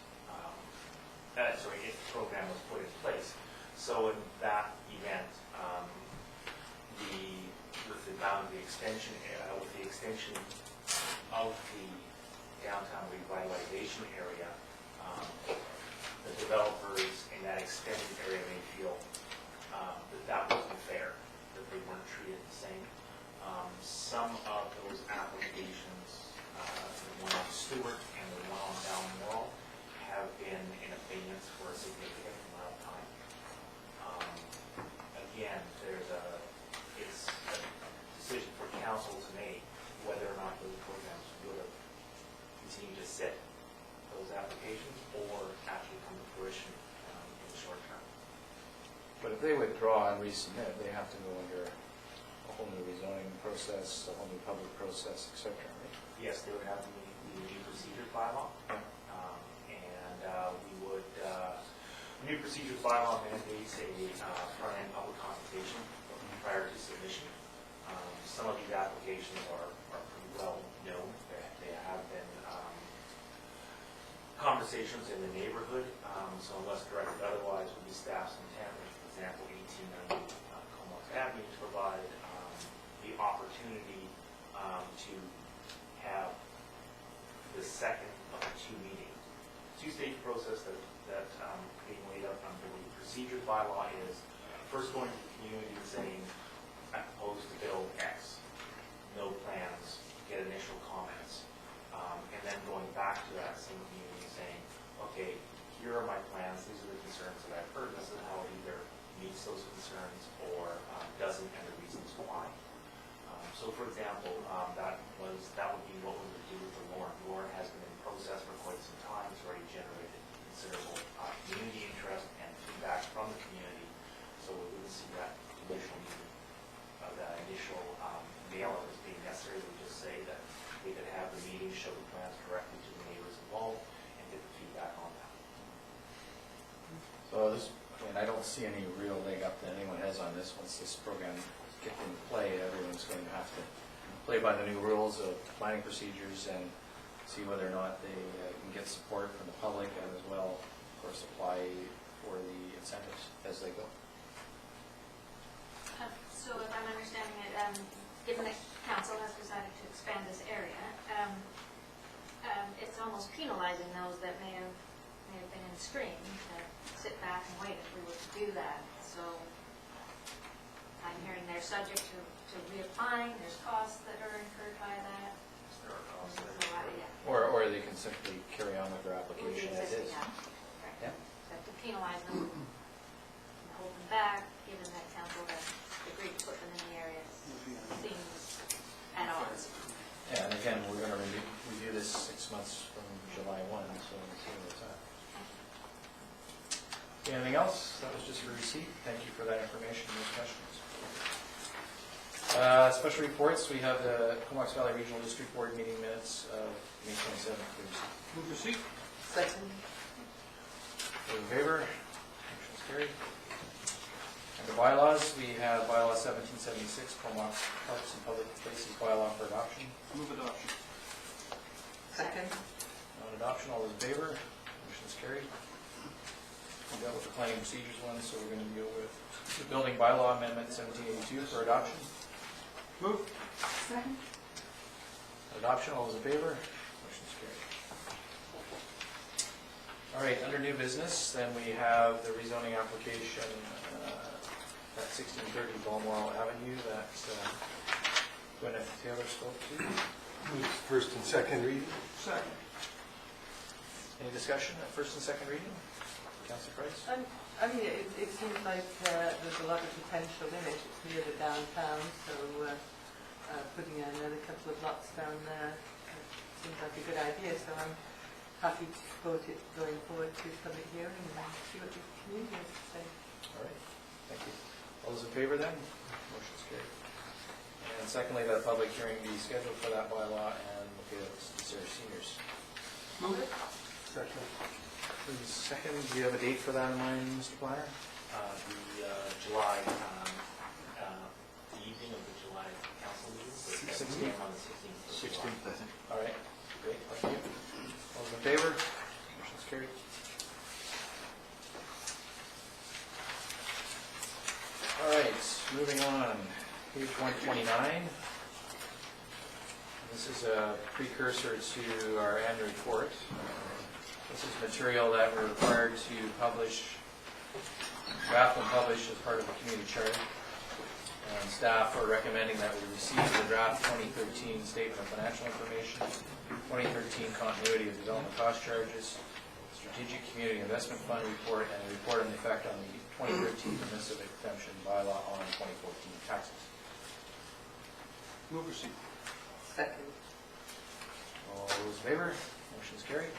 S13: if the program was put in place. So in that event, with the boundary extension, with the extension of the downtown revitalization area, the developers in that extended area may feel that wasn't fair, that they weren't treated the same. Some of those applications, the one on Stewart and the one on Balmoral, have been in abeyance for a significant amount of time. Again, it's a decision for council to make whether or not those programs would have continued to sit, those applications, or actually come to fruition in the short term.
S1: But if they withdraw and resubmit, they have to go under a whole new rezoning process, a whole new public process, etc., right?
S13: Yes, they would have the new procedures bylaw. The new procedures bylaw mandates a front-end public consultation prior to submission. Some of these applications are pretty well known. They have been conversations in the neighborhood, so unless directed otherwise, would be staff's intent, for example, 1890 Comox Avenue, to provide the opportunity to have the second of the 2 meetings. Two-stage process that being laid out under the procedures bylaw is first going to the community and saying, I propose to build X, no plans, get initial comments, and then going back to that same community and saying, okay, here are my plans, these are the concerns that I've heard, this is how it either meets those concerns or doesn't, and the reasons why. So for example, that would be what we would do with the Lauren. Lauren has been in process for quite some time. It's already generated considerable community interest and feedback from the community. So we wouldn't see that initial mailer as being necessary. We would just say that we could have the meeting, show the plans directly to the neighbors involved, and get the feedback on that.
S1: So I don't see any real leg up that anyone has on this. Once this program is kicked into play, everyone's going to have to play by the new rules of planning procedures and see whether or not they can get support from the public and as well, of course, apply for the incentives as they go.
S8: So if I'm understanding it, given that council has decided to expand this area, it's almost penalizing those that may have been in stream to sit back and wait if we were to do that. So I'm hearing they're subject to reapplying, there's costs that are incurred by that.
S13: There are costs that
S1: Or they can simply carry on with their application as is.
S8: Yeah. So to penalize them, and hold them back, given that council has agreed to put them in the area, seems at odds.
S1: Yeah, and again, we're going to review this 6 months from July 1, so we'll see what's up. Anything else? That was just for receipt. Thank you for that information and those questions. Special reports, we have the Comox Valley Regional District Board meeting minutes of May 27th.
S6: Move to see.
S12: Second.
S1: Those in favor? Motion is carried. Under bylaws, we have bylaw 1776, Comox Parks and Public Places bylaw for adoption.
S6: Move adoption.
S12: Second.
S1: On adoption, all those in favor? Motion is carried. We dealt with the planning procedures one, so we're going to deal with the building bylaw amendment 1782 for adoption.
S6: Move.
S3: Second.
S1: Adoption, all those in favor? Motion is carried. All right, under new business, then we have the rezoning application at 1630 Balmoral Avenue that Gwyneth Taylor spoke to.
S11: Move first and second reading.
S6: Second.
S1: Any discussion at first and second reading? Councillor Price?
S12: I mean, it seems like there's a lot of potential in it. It's near the downtown, so putting another couple of lots down there seems like a good idea. So I'm happy to support it going forward to public hearing and see what the community has to say.
S1: All right, thank you. All those in favor then? Motion is carried. And secondly, that public hearing be scheduled for that bylaw and look at Sarah Seniors.
S6: Move it.
S11: Second.
S1: Please, second, do you have a date for that in mind, Mr. Planner?
S13: July, the evening of the July council meeting, so it's
S1: 16th?
S13: on the 16th.
S11: 16th, I think.
S1: All right, great, thank you. All those in favor? Motion is carried. All right, moving on, page 129. This is a precursor to our annual report. This is material that we're required to publish, draft and publish as part of the community charter. And staff are recommending that we receive the draft 2013 Statement of Financial Information, 2013 Continuity of Development Cost Charges, Strategic Community Investment Fund Report, and a report on the effect on the 2013 Permissive Exemption Bylaw on 2014 taxes.
S6: Move receipt.
S12: Second.
S1: All those in favor? Motion is carried.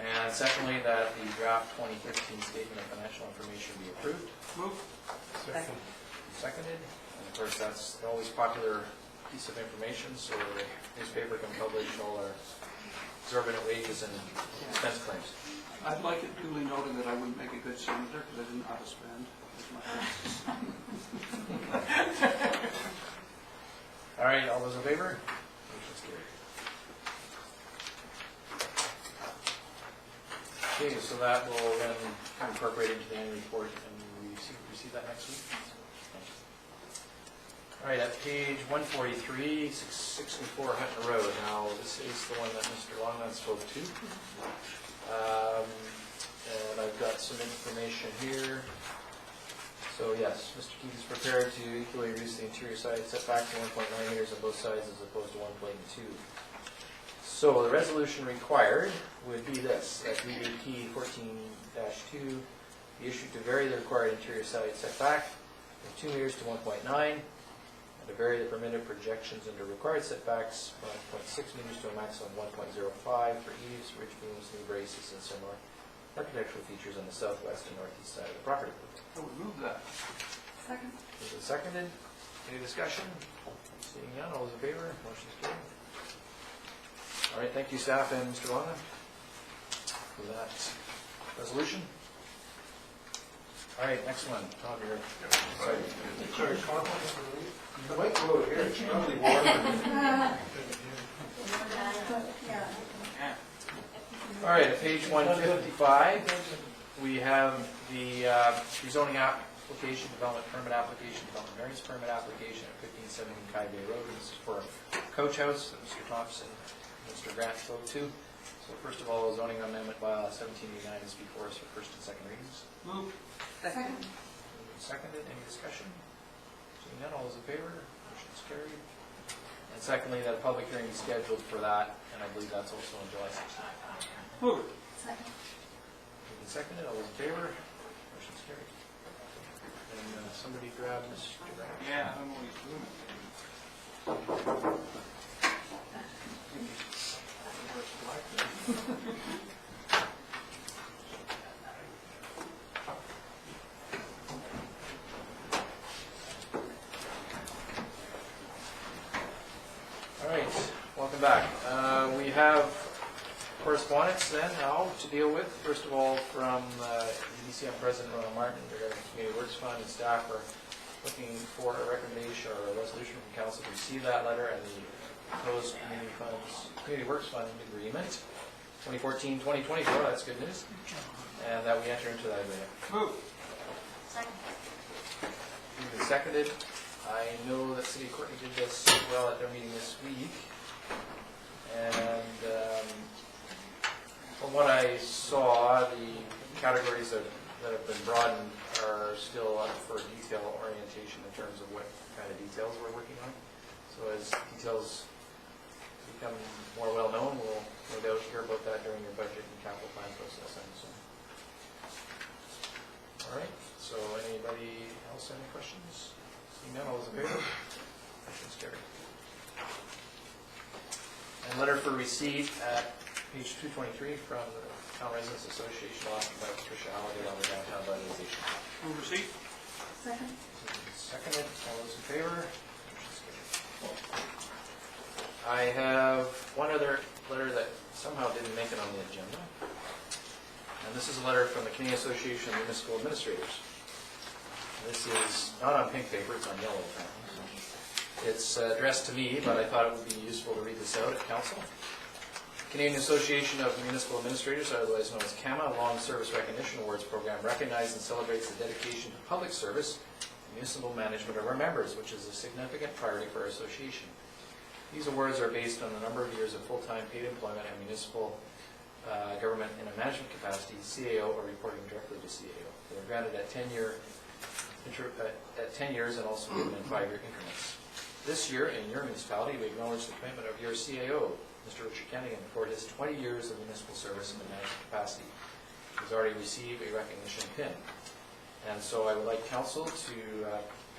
S1: And secondly, that the draft 2013 Statement of Financial Information be approved.
S6: Move.
S12: Second.
S1: Seconded. And of course, that's always a popular piece of information, so the newspaper can publish all our exorbitant wages and expense claims.
S6: I'd like it duly noted that I wouldn't make a good senator because I didn't know how to spend. That's my taxes.
S1: All right, all those in favor? Motion's carried. Okay, so that will then incorporate into the annual report, and we receive that next week. All right, at page 143, 664 Hutton Road. Now, this is the one that Mr. Longman spoke to. And I've got some information here. So yes, Mr. Keith is prepared to equally reduce the interior side setback to 1.9 meters on both sides as opposed to 1.2. So the resolution required would be this, that DBP 14-2 be issued to vary the required interior side setback from 2 meters to 1.9, and to vary the permitted projections into required setbacks from 0.6 meters to a maximum of 1.05 for eaves, ridge beams, knee braces, and similar architectural features on the southwest and northeast side of the property.
S6: I would move that.
S3: Second.
S1: Is it seconded? Any discussion? Seeing none, all those in favor? Motion is carried. All right, thank you, staff and Mr. Longman for that resolution. All right, next one. Tom, you're excited.
S11: Sorry, the mic over here, it's probably warmer.
S1: All right, at page 155, we have the rezoning application, development permit application, development variance permit application at 1570 Kai Bay Road. This is for a coach house that Mr. Thompson and Mr. Grant spoke to. So first of all, zoning amendment bylaw 1789 is before us for first and second readings.
S6: Move.
S12: Second.
S1: Seconded, any discussion? Seeing none, all those in favor? Motion is carried. And secondly, that a public hearing is scheduled for that, and I believe that's also on July 16th.
S6: Move.
S3: Second.
S1: Moved and seconded, all those in favor? Motion is carried. And somebody grab Mr. Grant.
S6: Yeah, I'm always doing it. All right, welcome back. We have, of
S1: correspondence then now to deal with. First of all, from EDCM President Ronald Martin, regarding the Community Works Fund, and staff are looking for a recommendation or a resolution from council to receive that letter and the proposed Community Works Fund agreement, 2014-2024, that's good news, and that we enter into that agreement.
S6: Move.
S8: Second.
S1: Moved and seconded. I know that City of Courtney did this well at their meeting this week. And from what I saw, the categories that have been broadened are still up for detail orientation in terms of what kind of details we're working on. So as details become more well-known, we'll no doubt hear about that during your budget and capital plan process, I'm assuming. All right, so anybody else have any questions? Seeing none, all those in favor? Motion's carried. And letter for receipt at page 223 from the Town Residents Association, authored by Patricia Halliday on the downtown revitalization.
S6: Move receipt.
S12: Second.
S1: Seconded, all those in favor? Motion's carried. I have one other letter that somehow didn't make it on the agenda. And this is a letter from the Canadian Association of Municipal Administrators. This is not on pink paper, it's on yellow apparently. It's addressed to me, but I thought it would be useful to read this out at council. Canadian Association of Municipal Administrators, otherwise known as CAMA, Long Service Recognition Awards Program, recognizes and celebrates the dedication to public service and municipal management of our members, which is a significant priority for our association. These awards are based on the number of years of full-time paid employment and municipal government in a management capacity, CAO, or reporting directly to CAO. They are granted at 10 years and also given in 5-year increments. This year, in your municipality, we acknowledge the commitment of your CAO, Mr. Richard Kennigan, for his 20 years of municipal service in the management capacity. He's already received a recognition pin. And so I would like council to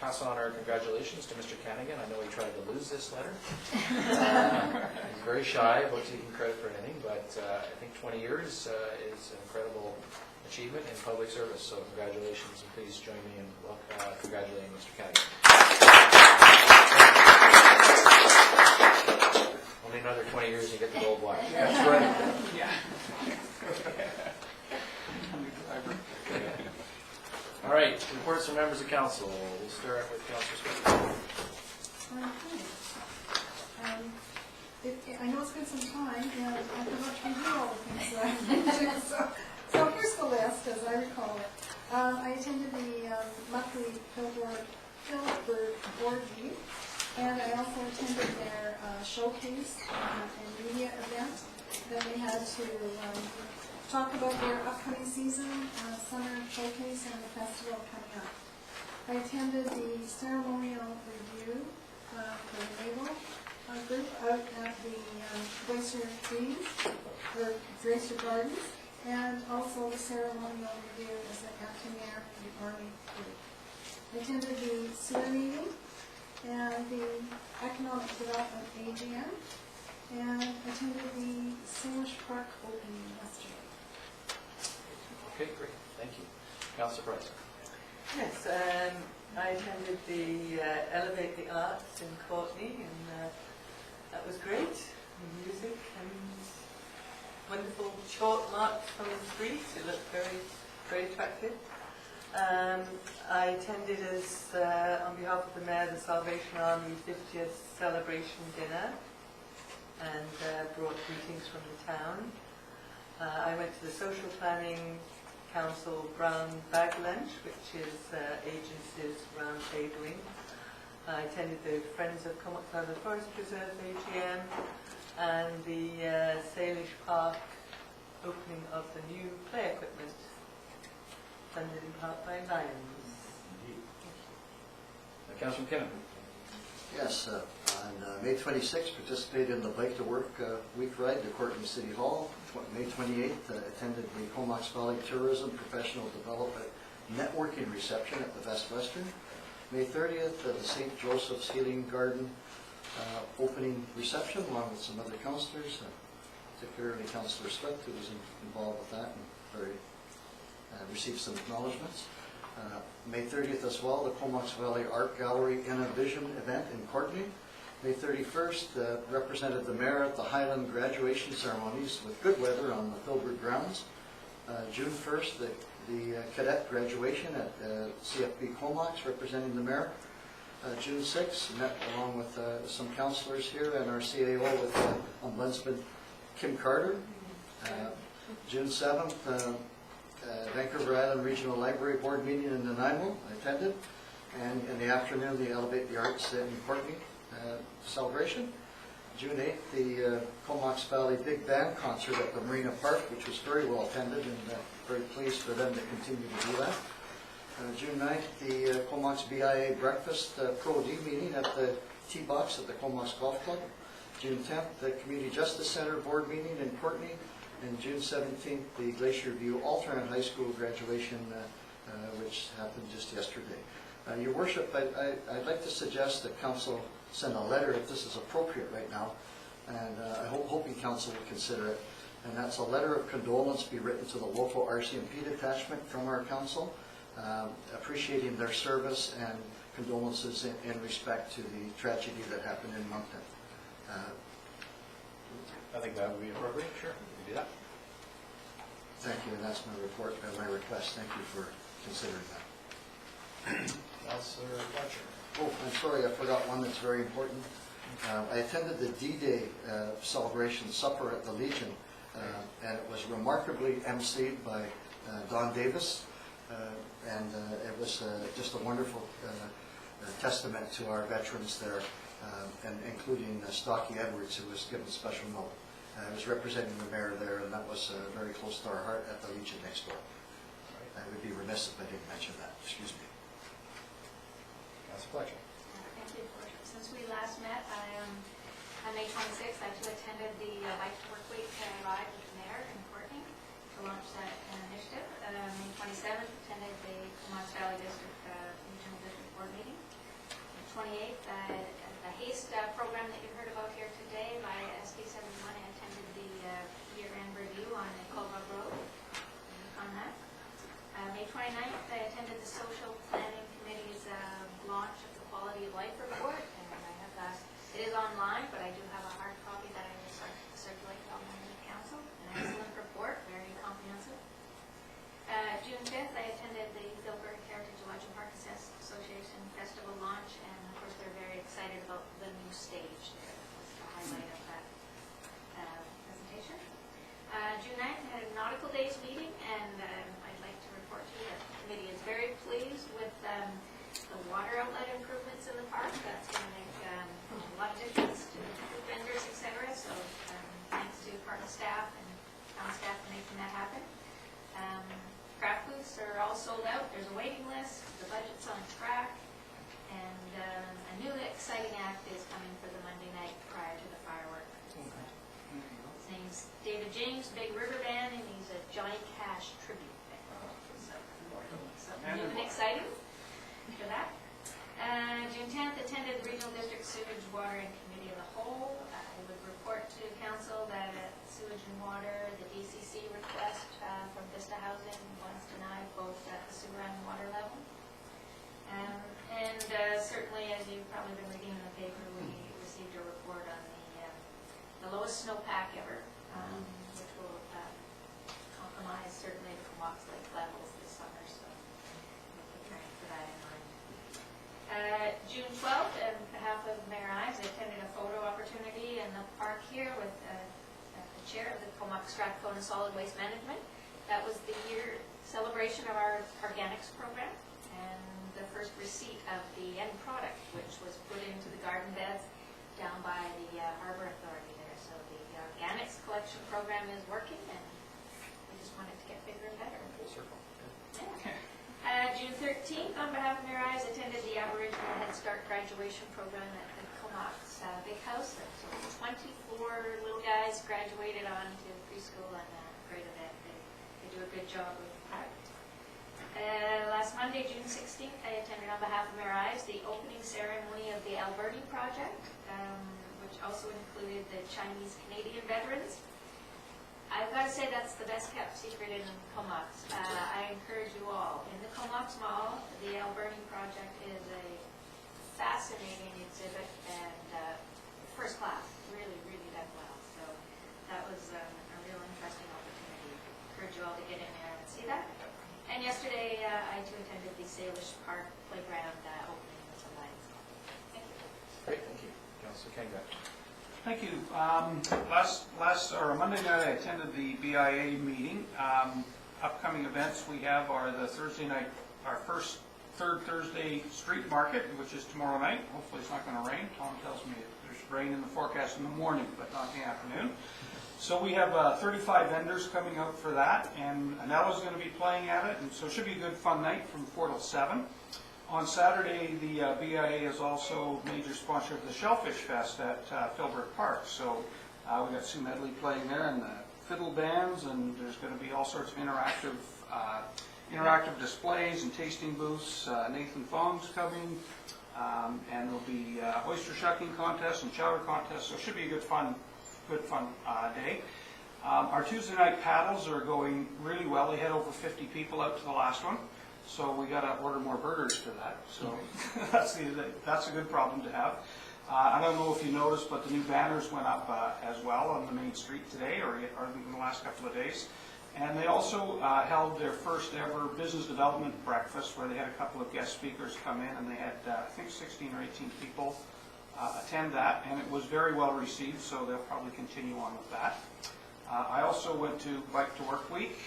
S1: pass on our congratulations to Mr. Kennigan. I know he tried to lose this letter. He's very shy about taking credit for anything, but I think 20 years is an incredible achievement in public service. So congratulations, and please join me in congratulating Mr. Kennigan. Only another 20 years and you get the gold watch.
S6: That's right. Yeah.
S1: All right, reports from members of council. We'll start with Councilor Smith.
S14: I know it's been some time, and I forgot to review all the things that I mentioned, so here's the list, as I recall it. I attended the monthly Hillsborough board meeting, and I also attended their showcase and media event. Then they had to talk about their upcoming season, summer showcase, and the festival coming up. I attended the ceremonial review for the naval group out at the Glacier Greens, or Glacier Gardens, and also the ceremonial review as the acting mayor for the Army group. I attended the sewer meeting and the Economic Development AGM, and attended the Salish Park opening yesterday.
S1: Okay, great. Thank you. Councilor Price.
S12: Yes, I attended the Elevate the Arts in Courtney, and that was great. The music and wonderful chalk marks from the streets. It looked very, very attractive. I attended as, on behalf of the Mayor, the Salvation Army 50th celebration dinner, and brought greetings from the town. I went to the Social Planning Council Brown Bag Lunch, which is agencies round tabling. I attended the Friends of Comox Island Forest Preserve AGM and the Salish Park opening of the new play equipment funded in part by Lions.
S1: Councilor McKinnon.
S2: Yes, on May 26th, participated in the Bike to Work week ride to Courtney City Hall. May 28th, attended the Comox Valley Tourism Professional Development Networking Reception at the Best Western. May 30th, the St. Joseph's Healing Garden opening reception, along with some other councillors, particularly Councillor Smith, who was involved with that and received some acknowledgements. May 30th as well, the Comox Valley Art Gallery in a Vision event in Courtney. May 31st, represented the mayor at the Highland graduation ceremonies with good weather on the Filbert grounds. June 1st, the cadet graduation at CFB Comox, representing the mayor. June 6th, met along with some councillors here and our CAO with Ombudsman Kim Carter. June 7th, Vancouver Island Regional Library Board meeting in Nanaimo, I attended. And in the afternoon, the Elevate the Arts in Courtney celebration. June 8th, the Comox Valley Big Band concert at the Marina Park, which was very well attended, and very pleased for them to continue to do that. June 9th, the Comox BIA Breakfast Pro D meeting at the T-Box at the Comox Golf Club. June 10th, the Community Justice Center Board meeting in Courtney. And June 17th, the Glacier View Alternate High School graduation, which happened just yesterday. Your Worship, I'd like to suggest that Council send a letter, if this is appropriate right now, and I hoping Council will consider it. And that's a letter of condolence be written to the local RCMP detachment from our Council, appreciating their service and condolences in respect to the tragedy that happened in Moncton.
S1: I think that would be appropriate, sure, we can do that.
S2: Thank you, and that's my report, my request. Thank you for considering that.
S1: Councillor Fletcher.
S2: Oh, I'm sorry, I forgot one that's very important. I attended the D-Day celebration supper at the Legion, and it was remarkably emceed by Don Davis, and it was just a wonderful testament to our veterans there, and including Stocky Edwards, who was given special note. I was representing the mayor there, and that was very close to our heart at the Legion next door. I would be remiss if I didn't mention that. Excuse me.
S1: Councillor Fletcher.
S8: Thank you, Your Worship. Since we last met, on May 26th, I too attended the Bike to Work Week ride with the mayor in Courtney to launch that initiative. May 27th, attended the Comox Valley District Regional District Board meeting. May 28th, the HASTE program that you heard about here today by SB 71, I attended the year-end review on Colgrove Road on that. May 29th, I attended the Social Planning Committee's launch of the Quality of Life Report, and I have that. It is online, but I do have a hard copy that I will circulate to all members of council. An excellent report, very comprehensive. June 5th, I attended the Filbert Heritage Lodge and Park Association Festival launch, and of course they're very excited about the new stage there. That was the highlight of that presentation. June 9th, I had a Nautical Days meeting, and I'd like to report to you that the committee is very pleased with the water outlet improvements in the park. That's going to make a lot of difference to food vendors, etc. So thanks to park staff and town staff for making that happen. Craft booths are all sold out. There's a waiting list. The budget's on track. And a new exciting act is coming for the Monday night prior to the fireworks. His name's David James, Big River Band, and he's a Johnny Cash tribute band. So new and exciting for that. June 10th, attended the Regional District Sewage, Water, and Committee of the Whole. I would report to Council that at Sewage and Water, the DCC request from Vista Housing was denied both at the sewer and water level. And certainly, as you've probably been reading in the paper, we received a report on the lowest snowpack ever, which will compromise certainly the Comox Lake levels this summer, so we'll keep praying for that in mind. June 12th, on behalf of Mayor Ives, I attended a photo opportunity in the park here with the chair of the Comox Strathcona Solid Waste Management. That was the year celebration of our organics program, and the first receipt of the end product, which was put into the garden beds down by the Harbor Authority there. So the organics collection program is working, and we just want it to get bigger and better.
S1: Full circle.
S8: Yeah. June 13th, on behalf of Mayor Ives, attended the Aboriginal Head Start graduation program at the Comox Big House. So 24 little guys graduated on to preschool, and a great event. They do a good job with that. Last Monday, June 16th, I attended on behalf of Mayor Ives the opening ceremony of the Alberti project, which also included the Chinese Canadian veterans. I've got to say that's the best kept secret in Comox. I encourage you all. In the Comox Mall, the Alberti project is a fascinating exhibit, and first class, really, really done well. So that was a real interesting opportunity. Encourage you all to get in there and see that. And yesterday, I too attended the Salish Park Playground opening with the Lions Club. Thank you.
S1: Great, thank you. Councillor Kanga.
S6: Thank you. Monday night, I attended the BIA meeting. Upcoming events we have are the Thursday night, our third Thursday street market, which is tomorrow night. Hopefully it's not going to rain. Tom tells me there's rain in the forecast in the morning, but not in the afternoon. So we have 35 vendors coming out for that, and Anella's going to be playing at it, and so it should be a good fun night from 4 till 7. On Saturday, the BIA is also major sponsor of the Shellfish Fest at Philbrook Park. So we got Sue Medley playing there and the fiddle bands, and there's going to be all sorts of interactive displays and tasting booths. Nathan Fong's coming, and there'll be oyster shucking contests and chowder contests. So it should be a good fun day. Our Tuesday night paddles are going really well. They had over 50 people out to the last one. So we got to order more burgers for that. So that's a good problem to have. I don't know if you noticed, but the new banners went up as well on the main street today, or in the last couple of days. And they also held their first ever business development breakfast, where they had a couple of guest speakers come in, and they had I think 16 or 18 people attend that, and it was very well received. So they'll probably continue on with that. I also went to Bike to Work Week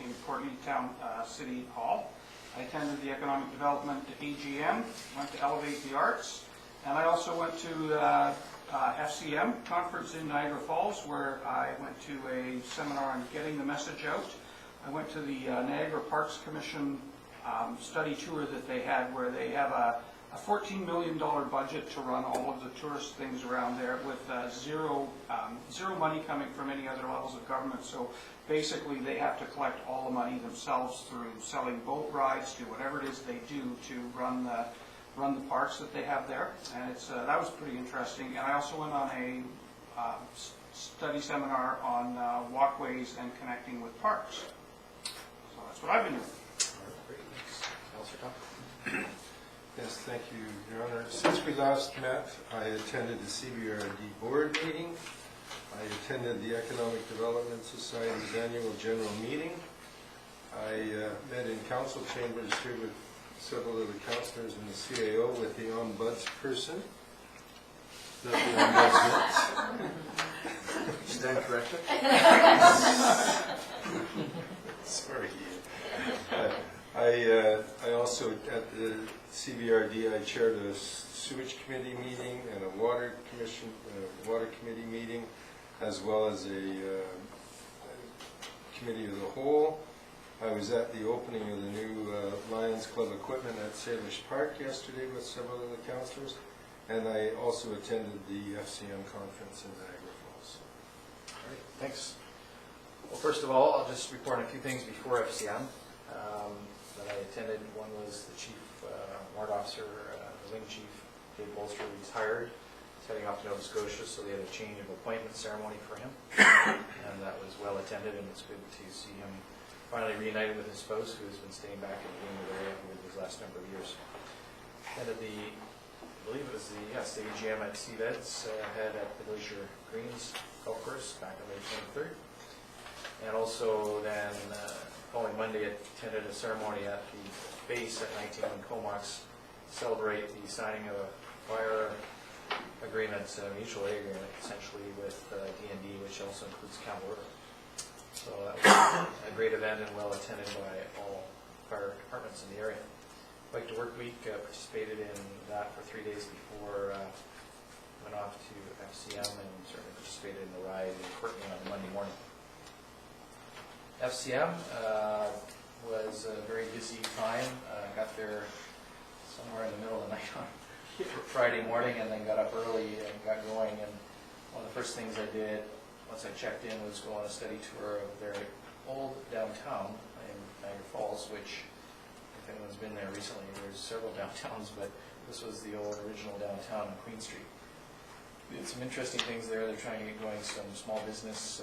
S6: in Port Lee Town City Hall. I attended the Economic Development AGM, went to Elevate the Arts, and I also went to FCM conference in Niagara Falls, where I went to a seminar on getting the message out. I went to the Niagara Parks Commission study tour that they had, where they have a $14 million budget to run all of the tourist things around there with zero money coming from any other levels of government. So basically they have to collect all the money themselves through selling boat rides, do whatever it is they do to run the parks that they have there. And that was pretty interesting. And I also went on a study seminar on walkways and connecting with parks. So that's what I've been doing.
S1: Great, thanks. Councillor Tom.
S15: Yes, thank you, Your Honor. Since we last met, I attended the CBRD board meeting. I attended the Economic Development Society's annual general meeting. I met in council chambers here with several of the councillors and the CAO with the ombudsperson. Not the ombudsman.
S2: Stand corrected.
S15: Sorry. I also, at the CBRD, I chaired a sewage committee meeting and a water committee meeting, as well as a committee of the whole. I was at the opening of the new Lions Club equipment at Salish Park yesterday with several of the councillors, and I also attended the FCM conference in Niagara Falls.
S1: All right, thanks. Well, first of all, I'll just report on a few things before FCM that I attended. One was the Chief Warrant Officer, the Wing Chief, Dave Bolster, retired. He's heading off to Nova Scotia, so they had a change of appointment ceremony for him. And that was well attended, and it's good to see him finally reunited with his spouse, who has been staying back in the Greenwood area for his last number of years. Attended I believe it was the AGM at CVED's had at the Glacier Greens Golf Course back on May 23rd. And also then, following Monday, attended a ceremony at the base at 19 Comox to celebrate the signing of a fire agreement, mutual aid agreement, essentially with D&D, which also includes Campbell River. So that was a great event and well attended by all fire departments in the area. Bike to Work Week, participated in that for 3 days before went off to FCM, and certainly participated in the ride in Courtney on Monday morning. FCM was a very busy time. Got there somewhere in the middle of the night on Friday morning, and then got up early and got going. And one of the first things I did once I checked in was go on a study tour of their old downtown in Niagara Falls, which, if anyone's been there recently, there's several downtowns, but this was the old original downtown on Queen Street. Did some interesting things there. They're trying to get going some small business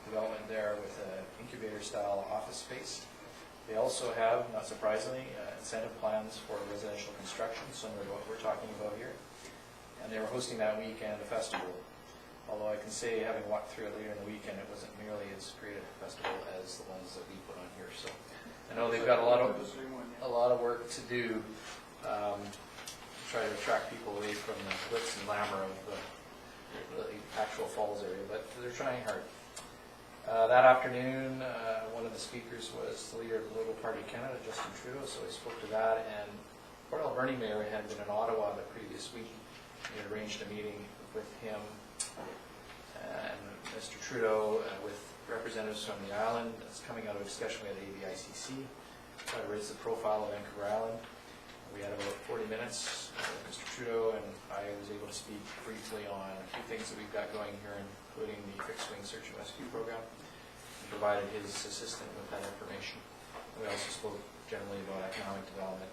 S1: development there with an incubator-style office space. They also have, not surprisingly, incentive plans for residential construction, similar to what we're talking about here. and they were hosting that weekend a festival. Although I can say, having walked through it later in the weekend, it wasn't nearly as great a festival as the ones that we put on here. So I know they've got a lot of work to do to try to attract people away from the glitz and glamour of the actual falls area, but they're trying hard. That afternoon, one of the speakers was the leader of the Liberal Party of Canada, Justin Trudeau, so I spoke to that, and Port Alberni Mayor had been in Ottawa the previous week. We had arranged a meeting with him and Mr. Trudeau with representatives from the island. It's coming out of a discussion we had at ABICC. So I raised the profile of Vancouver Island. We had about 40 minutes with Mr. Trudeau, and I was able to speak briefly on a few things that we've got going here, including the fixed-wing search and rescue program, and provided his assistant with that information. We also spoke generally about economic development,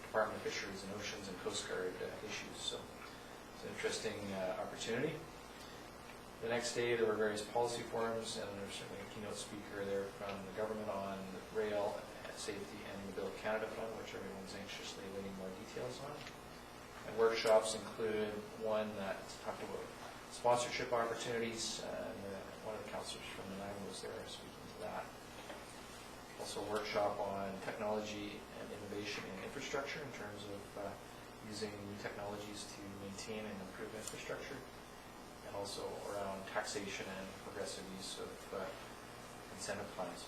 S1: Department of Fisheries and Oceans, and Coast Guard issues. So it's an interesting opportunity. The next day, there were various policy forums, and there's certainly a keynote speaker there from the government on rail safety and the Build Canada Fund, which everyone's anxiously waiting more details on. And workshops included one that talked about sponsorship opportunities, and one of the councillors from the Nine was there speaking to that. Also a workshop on technology and innovation in infrastructure in terms of using new technologies to maintain and improve infrastructure, and also around taxation and progressive use of incentive plans.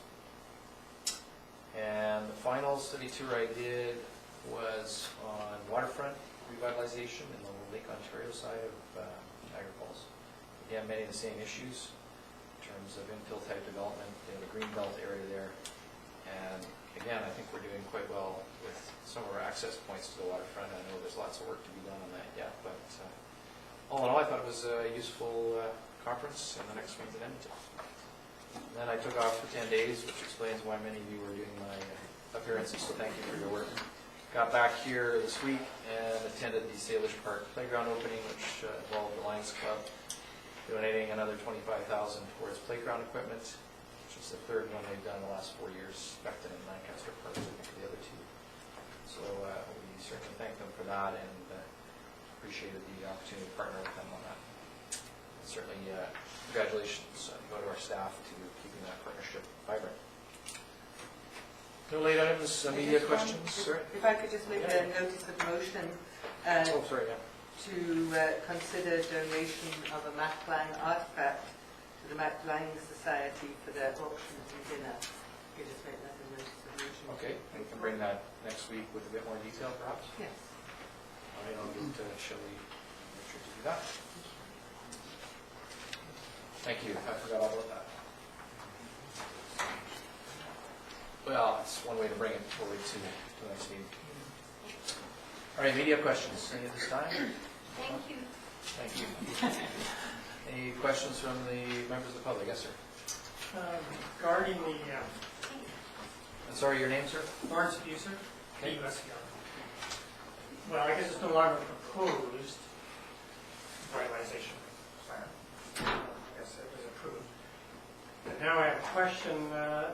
S1: And the final study tour I did was on waterfront revitalization in the Lake Ontario side of Niagara Falls. Again, many of the same issues in terms of infill type development, the Greenbelt area there. And again, I think we're doing quite well with some of our access points to the waterfront. I know there's lots of work to be done on that yet, but all in all, I thought it was a useful conference, and the next one's in Edmonton. And then I took off for 10 days, which explains why many of you were doing my appearances, so thank you for your work. Got back here this week and attended the Salish Park playground opening, which involved the Lions Club donating another $25,000 towards playground equipment, which is the third one they've done in the last 4 years, Beckton and Lancaster Parks, I think, for the other two. So we certainly thank them for that, and appreciated the opportunity to partner with them on that. And certainly, congratulations go to our staff to keeping that partnership vibrant. No late items, media questions? Sorry.
S12: If I could just make a notice of motion
S1: Oh, sorry, yeah.
S12: to consider donation of a Mac Lang artifact to the Mac Lang Society for their auction and dinner. You just make that a notice of motion.
S1: Okay, and we can bring that next week with a bit more detail, perhaps?
S12: Yes.
S1: All right, I'll get Shelley Richard to do that. Thank you, I forgot all about that. Well, it's one way to bring it forward to the next meeting. All right, media questions, any at this time?
S8: Thank you.
S1: Thank you. Any questions from the members of the public? Yes, sir.
S16: Regarding the,
S1: I'm sorry, your name, sir?
S16: Lawrence Buser,
S1: Okay.
S16: KUSCR. Well, I guess it's no longer proposed revitalization plan. I guess it was approved. But now I have a question.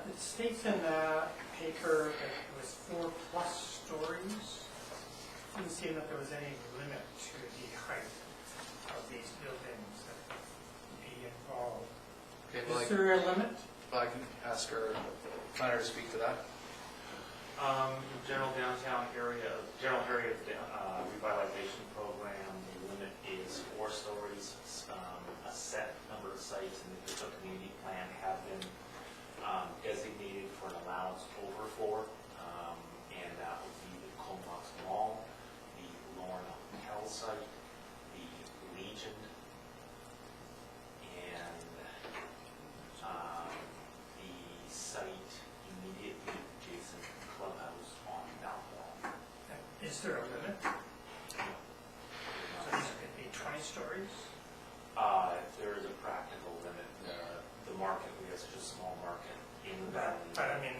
S16: It states in the paper that it was 4+ stories. Didn't seem that there was any limit to the height of these buildings that would be involved.
S1: Okay, well,
S16: Is there a limit?
S1: I can ask our planner to speak to that.
S13: General downtown area, general area revitalization program, the limit is 4 stories. A set number of sites in the official community plan have been designated for an allowance over 4, and that would be the Comox Mall, the Lorna Hotel site, the Legion, and the site immediately adjacent to the clubhouse on Balboa.
S16: Is there a limit? So these could be 20 stories?
S13: There is a practical limit. The market, we have such a small market in the valley.
S16: But I mean,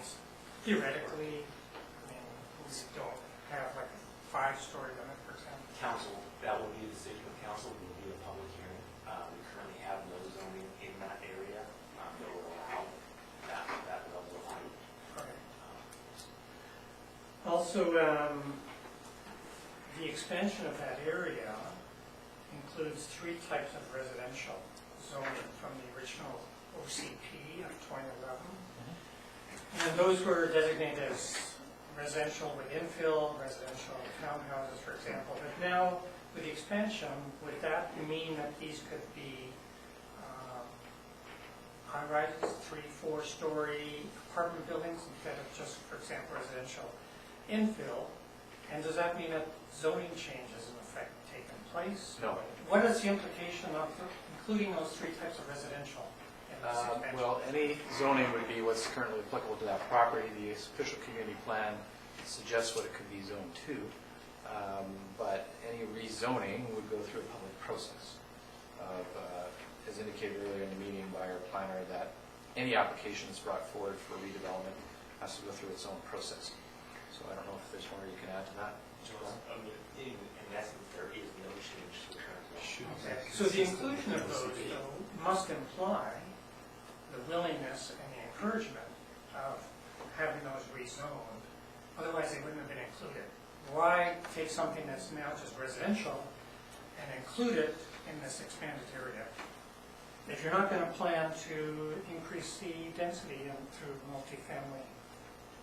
S16: theoretically, we don't have like a 5-story limit, for example.
S13: Council, that will be a decision of council, it will be a public hearing. We currently have no zoning in that area that will allow that level of height.
S16: Okay. Also, the expansion of that area includes 3 types of residential zoning from the original OCP of 2011. And those were designated as residential with infill, residential townhouses, for example. But now, with the expansion, would that mean that these could be high-rises, 3-, 4-story apartment buildings instead of just, for example, residential infill? And does that mean that zoning changes in effect taken place?
S1: No.
S16: What is the implication of including those 3 types of residential in this expansion?
S1: Well, any zoning would be what's currently applicable to that property. The official community plan suggests what it could be zoned to, but any rezoning would go through a public process of, as indicated earlier in the meeting by our planner, that any application that's brought forward for redevelopment has to go through its own process. So I don't know if there's more you can add to that.
S13: In essence, there is no change to the current law.
S16: Okay. So the inclusion of those, though, must imply the willingness and the encouragement of having those rezoned. Otherwise, they wouldn't have been included. Why take something that's now just residential and include it in this expanded area? If you're not going to plan to increase the density through multifamily.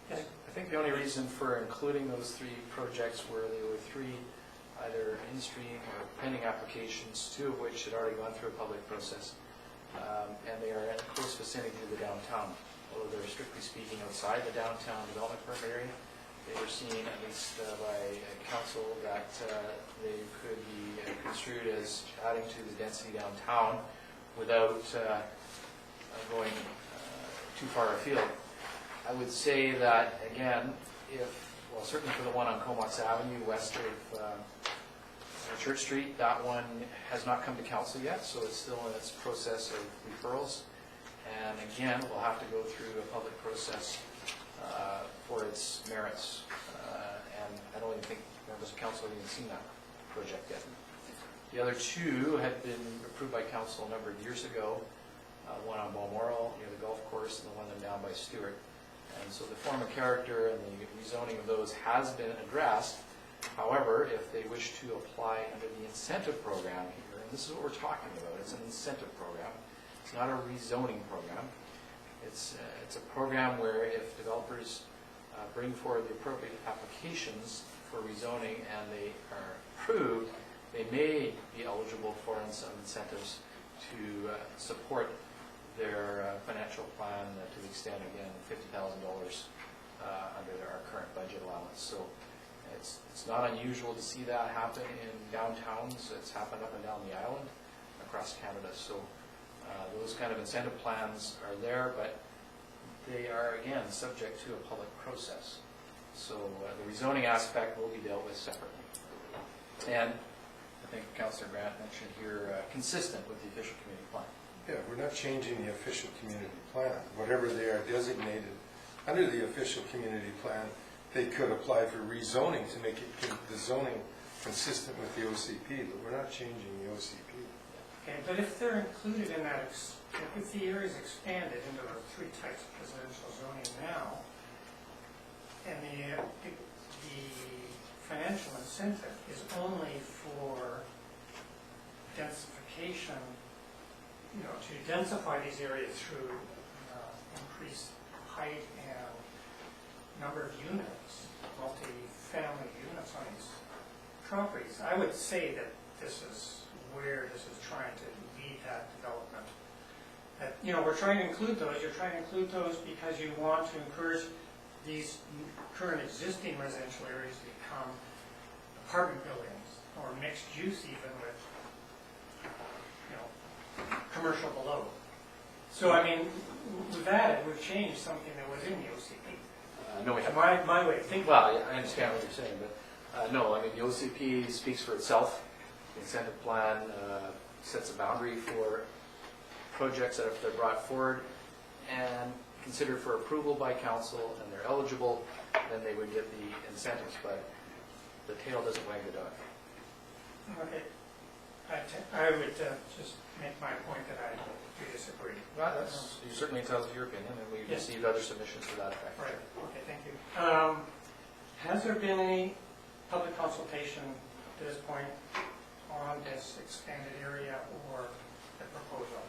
S16: Yes.
S1: I think the only reason for including those 3 projects were there were 3 either in-stream or pending applications, 2 of which had already gone through a public process, and they are in close vicinity to the downtown. Although they're strictly speaking outside the downtown development permit area, they were seen, at least by council, that they could be construed as adding to the density downtown without going too far afield. I would say that, again, well, certainly for the one on Comox Avenue, west of Church Street, that one has not come to council yet, so it's still in its process of referrals. And again, we'll have to go through a public process for its merits. And I don't even think members of council have even seen that project yet. The other 2 had been approved by council a number of years ago, one on Balmoral near the golf course and the one down by Stewart. And so the form and character and the rezoning of those has been addressed. However, if they wish to apply under the incentive program here, and this is what we're talking about, it's an incentive program. It's not a rezoning program. It's a program where if developers bring forward the appropriate applications for rezoning and they are approved, they may be eligible for some incentives to support their financial plan to the extent, again, $50,000 under our current budget allowance. So it's not unusual to see that happen in downtowns. It's happened up and down the island across Canada. So those kind of incentive plans are there, but they are, again, subject to a public process. So the rezoning aspect will be dealt with separately. And I think Councillor Grant mentioned here, consistent with the official community plan.
S15: Yeah, we're not changing the official community plan. Whatever they are designated under the official community plan, they could apply for rezoning to make it the zoning consistent with the OCP, but we're not changing the OCP.
S16: Okay, but if they're included in that, if the area is expanded into the 3 types of residential zoning now, and the financial incentive is only for densification, to densify these areas through increased height and number of units, multi-family units on these properties, I would say that this is where this is trying to lead that development. That, we're trying to include those. You're trying to include those because you want to encourage these current existing residential areas to become apartment buildings or mixed use, even with commercial below. So I mean, with that, we've changed something that was in the OCP.
S1: No, we haven't.
S16: My way of thinking.
S1: Well, I understand what you're saying, but no, I mean, the OCP speaks for itself. The incentive plan sets a boundary for projects that if they're brought forward and considered for approval by council and they're eligible, then they would get the incentives, but the tail doesn't wag the dog.
S16: Okay. I would just make my point that I disagree.
S1: Well, you certainly tell us your opinion, and we've received other submissions to that effect.
S16: Right. Okay, thank you. Has there been any public consultation to this point on this expanded area or the proposal?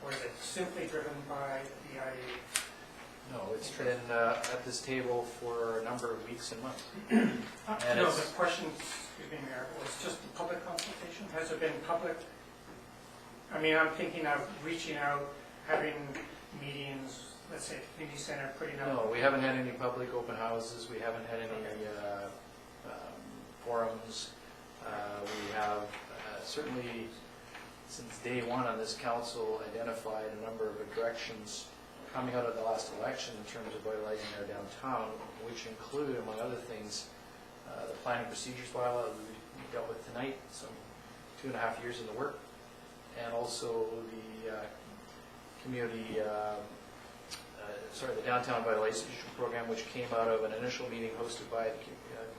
S16: Or is it simply driven by the BIA?
S1: No, it's been at this table for a number of weeks and months. And
S16: No,
S1: it's-
S16: the question, excuse me, Mayor, was just the public consultation? Has there been public, I mean, I'm thinking of reaching out, having meetings, let's say at the community center, putting up.
S1: No, we haven't had any public open houses, we haven't had any forums. We have certainly, since day one on this council, identified a number of directions coming out of the last election in terms of vitalizing our downtown, which include, among other things, the planning procedures bylaw that we dealt with tonight, some 2.5 years in the work, and also the community, the downtown vitalization program, which came out of an initial meeting hosted by the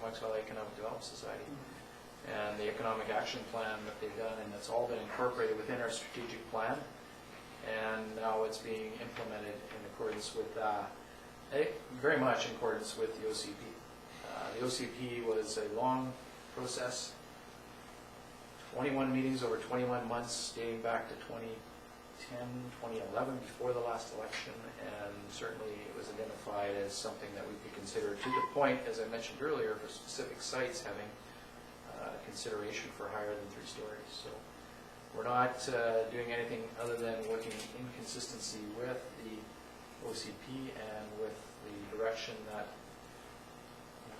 S1: Comox Valley Economic Development Society, and the economic action plan that they've done, and it's all been incorporated within our strategic plan, and now it's being implemented in accordance with, very much in accordance with the OCP. The OCP was a long process, 21 meetings over 21 months dating back to 2010, 2011, before the last election, and certainly it was identified as something that we could consider, to the point, as I mentioned earlier, for specific sites having consideration for higher than 3 stories. So we're not doing anything other than working in consistency with the OCP and with the direction that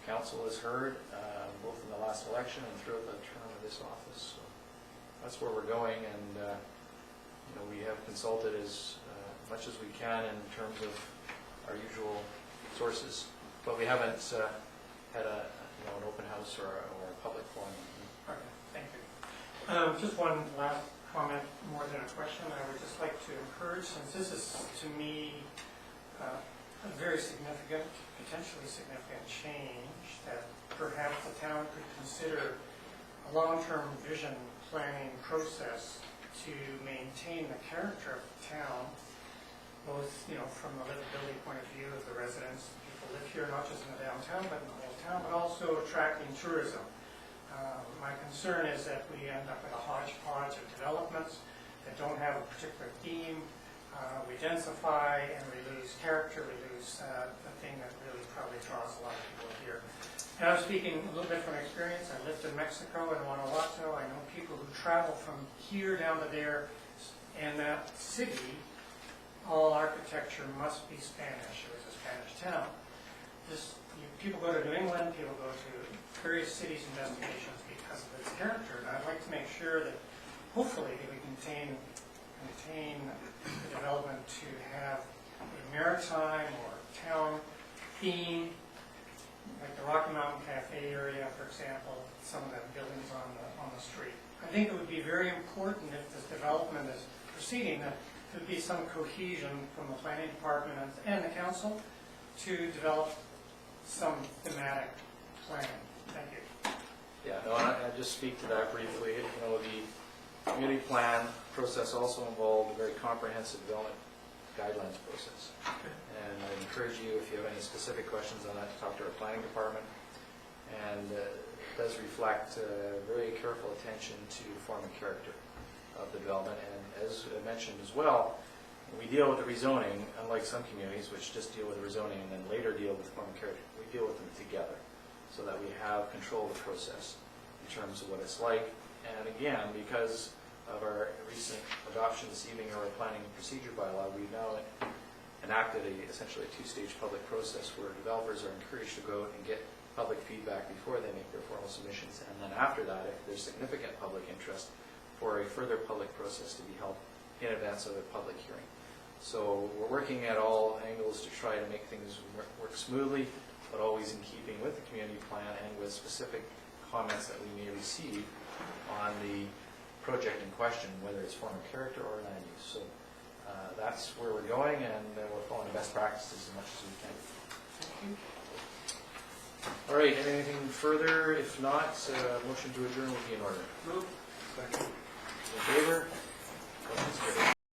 S1: council has heard, both in the last election and throughout the term of this office. So that's where we're going, and we have consulted as much as we can in terms of our usual sources, but we haven't had an open house or a public forum.
S16: Okay, thank you. Just one last comment, more than a question. I would just like to encourage, since this is, to me, a very significant, potentially significant change, that perhaps the town could consider a long-term vision planning process to maintain the character of the town, both, from the livability point of view of the residents, people live here, not just in the downtown, but in the whole town, but also attracting tourism. My concern is that we end up with a hodgepodge of developments that don't have a particular theme. We densify and we lose character, we lose the thing that really probably draws a lot of people here. And I'm speaking a little bit from experience. I lived in Mexico, in Guanajuato. I know people who travel from here down to there, and that city, all architecture must be Spanish. It was a Spanish town. People go to New England, people go to various cities and destinations because of its character. And I'd like to make sure that hopefully that we contain the development to have a maritime or town theme, like the Rocky Mountain Cafe area, for example, some of the buildings on the street. I think it would be very important if this development is proceeding that there would be some cohesion from the planning department and the council to develop some thematic plan. Thank you.
S1: Yeah, no, and I'll just speak to that briefly. The community plan process also involved a very comprehensive development guidelines process. And I encourage you, if you have any specific questions on that, to talk to our planning department. And it does reflect very careful attention to the form and character of the development. And as I mentioned as well, we deal with the rezoning, unlike some communities which just deal with the rezoning and then later deal with form and character. We deal with them together so that we have control of the process in terms of what it's like. And again, because of our recent adoption this evening of our planning procedure bylaw, we've now enacted essentially a 2-stage public process where developers are encouraged to go out and get public feedback before they make their formal submissions, and then after that, if there's significant public interest, for a further public process to be held in advance of a public hearing. So we're working at all angles to try to make things work smoothly, but always in keeping with the community plan and with specific comments that we may receive on the project in question, whether it's form of character or land use. So that's where we're going, and we're following best practices as much as we can. All right, anything further? If not, motion to adjourn will be in order.
S16: Move.
S1: Second. In favor?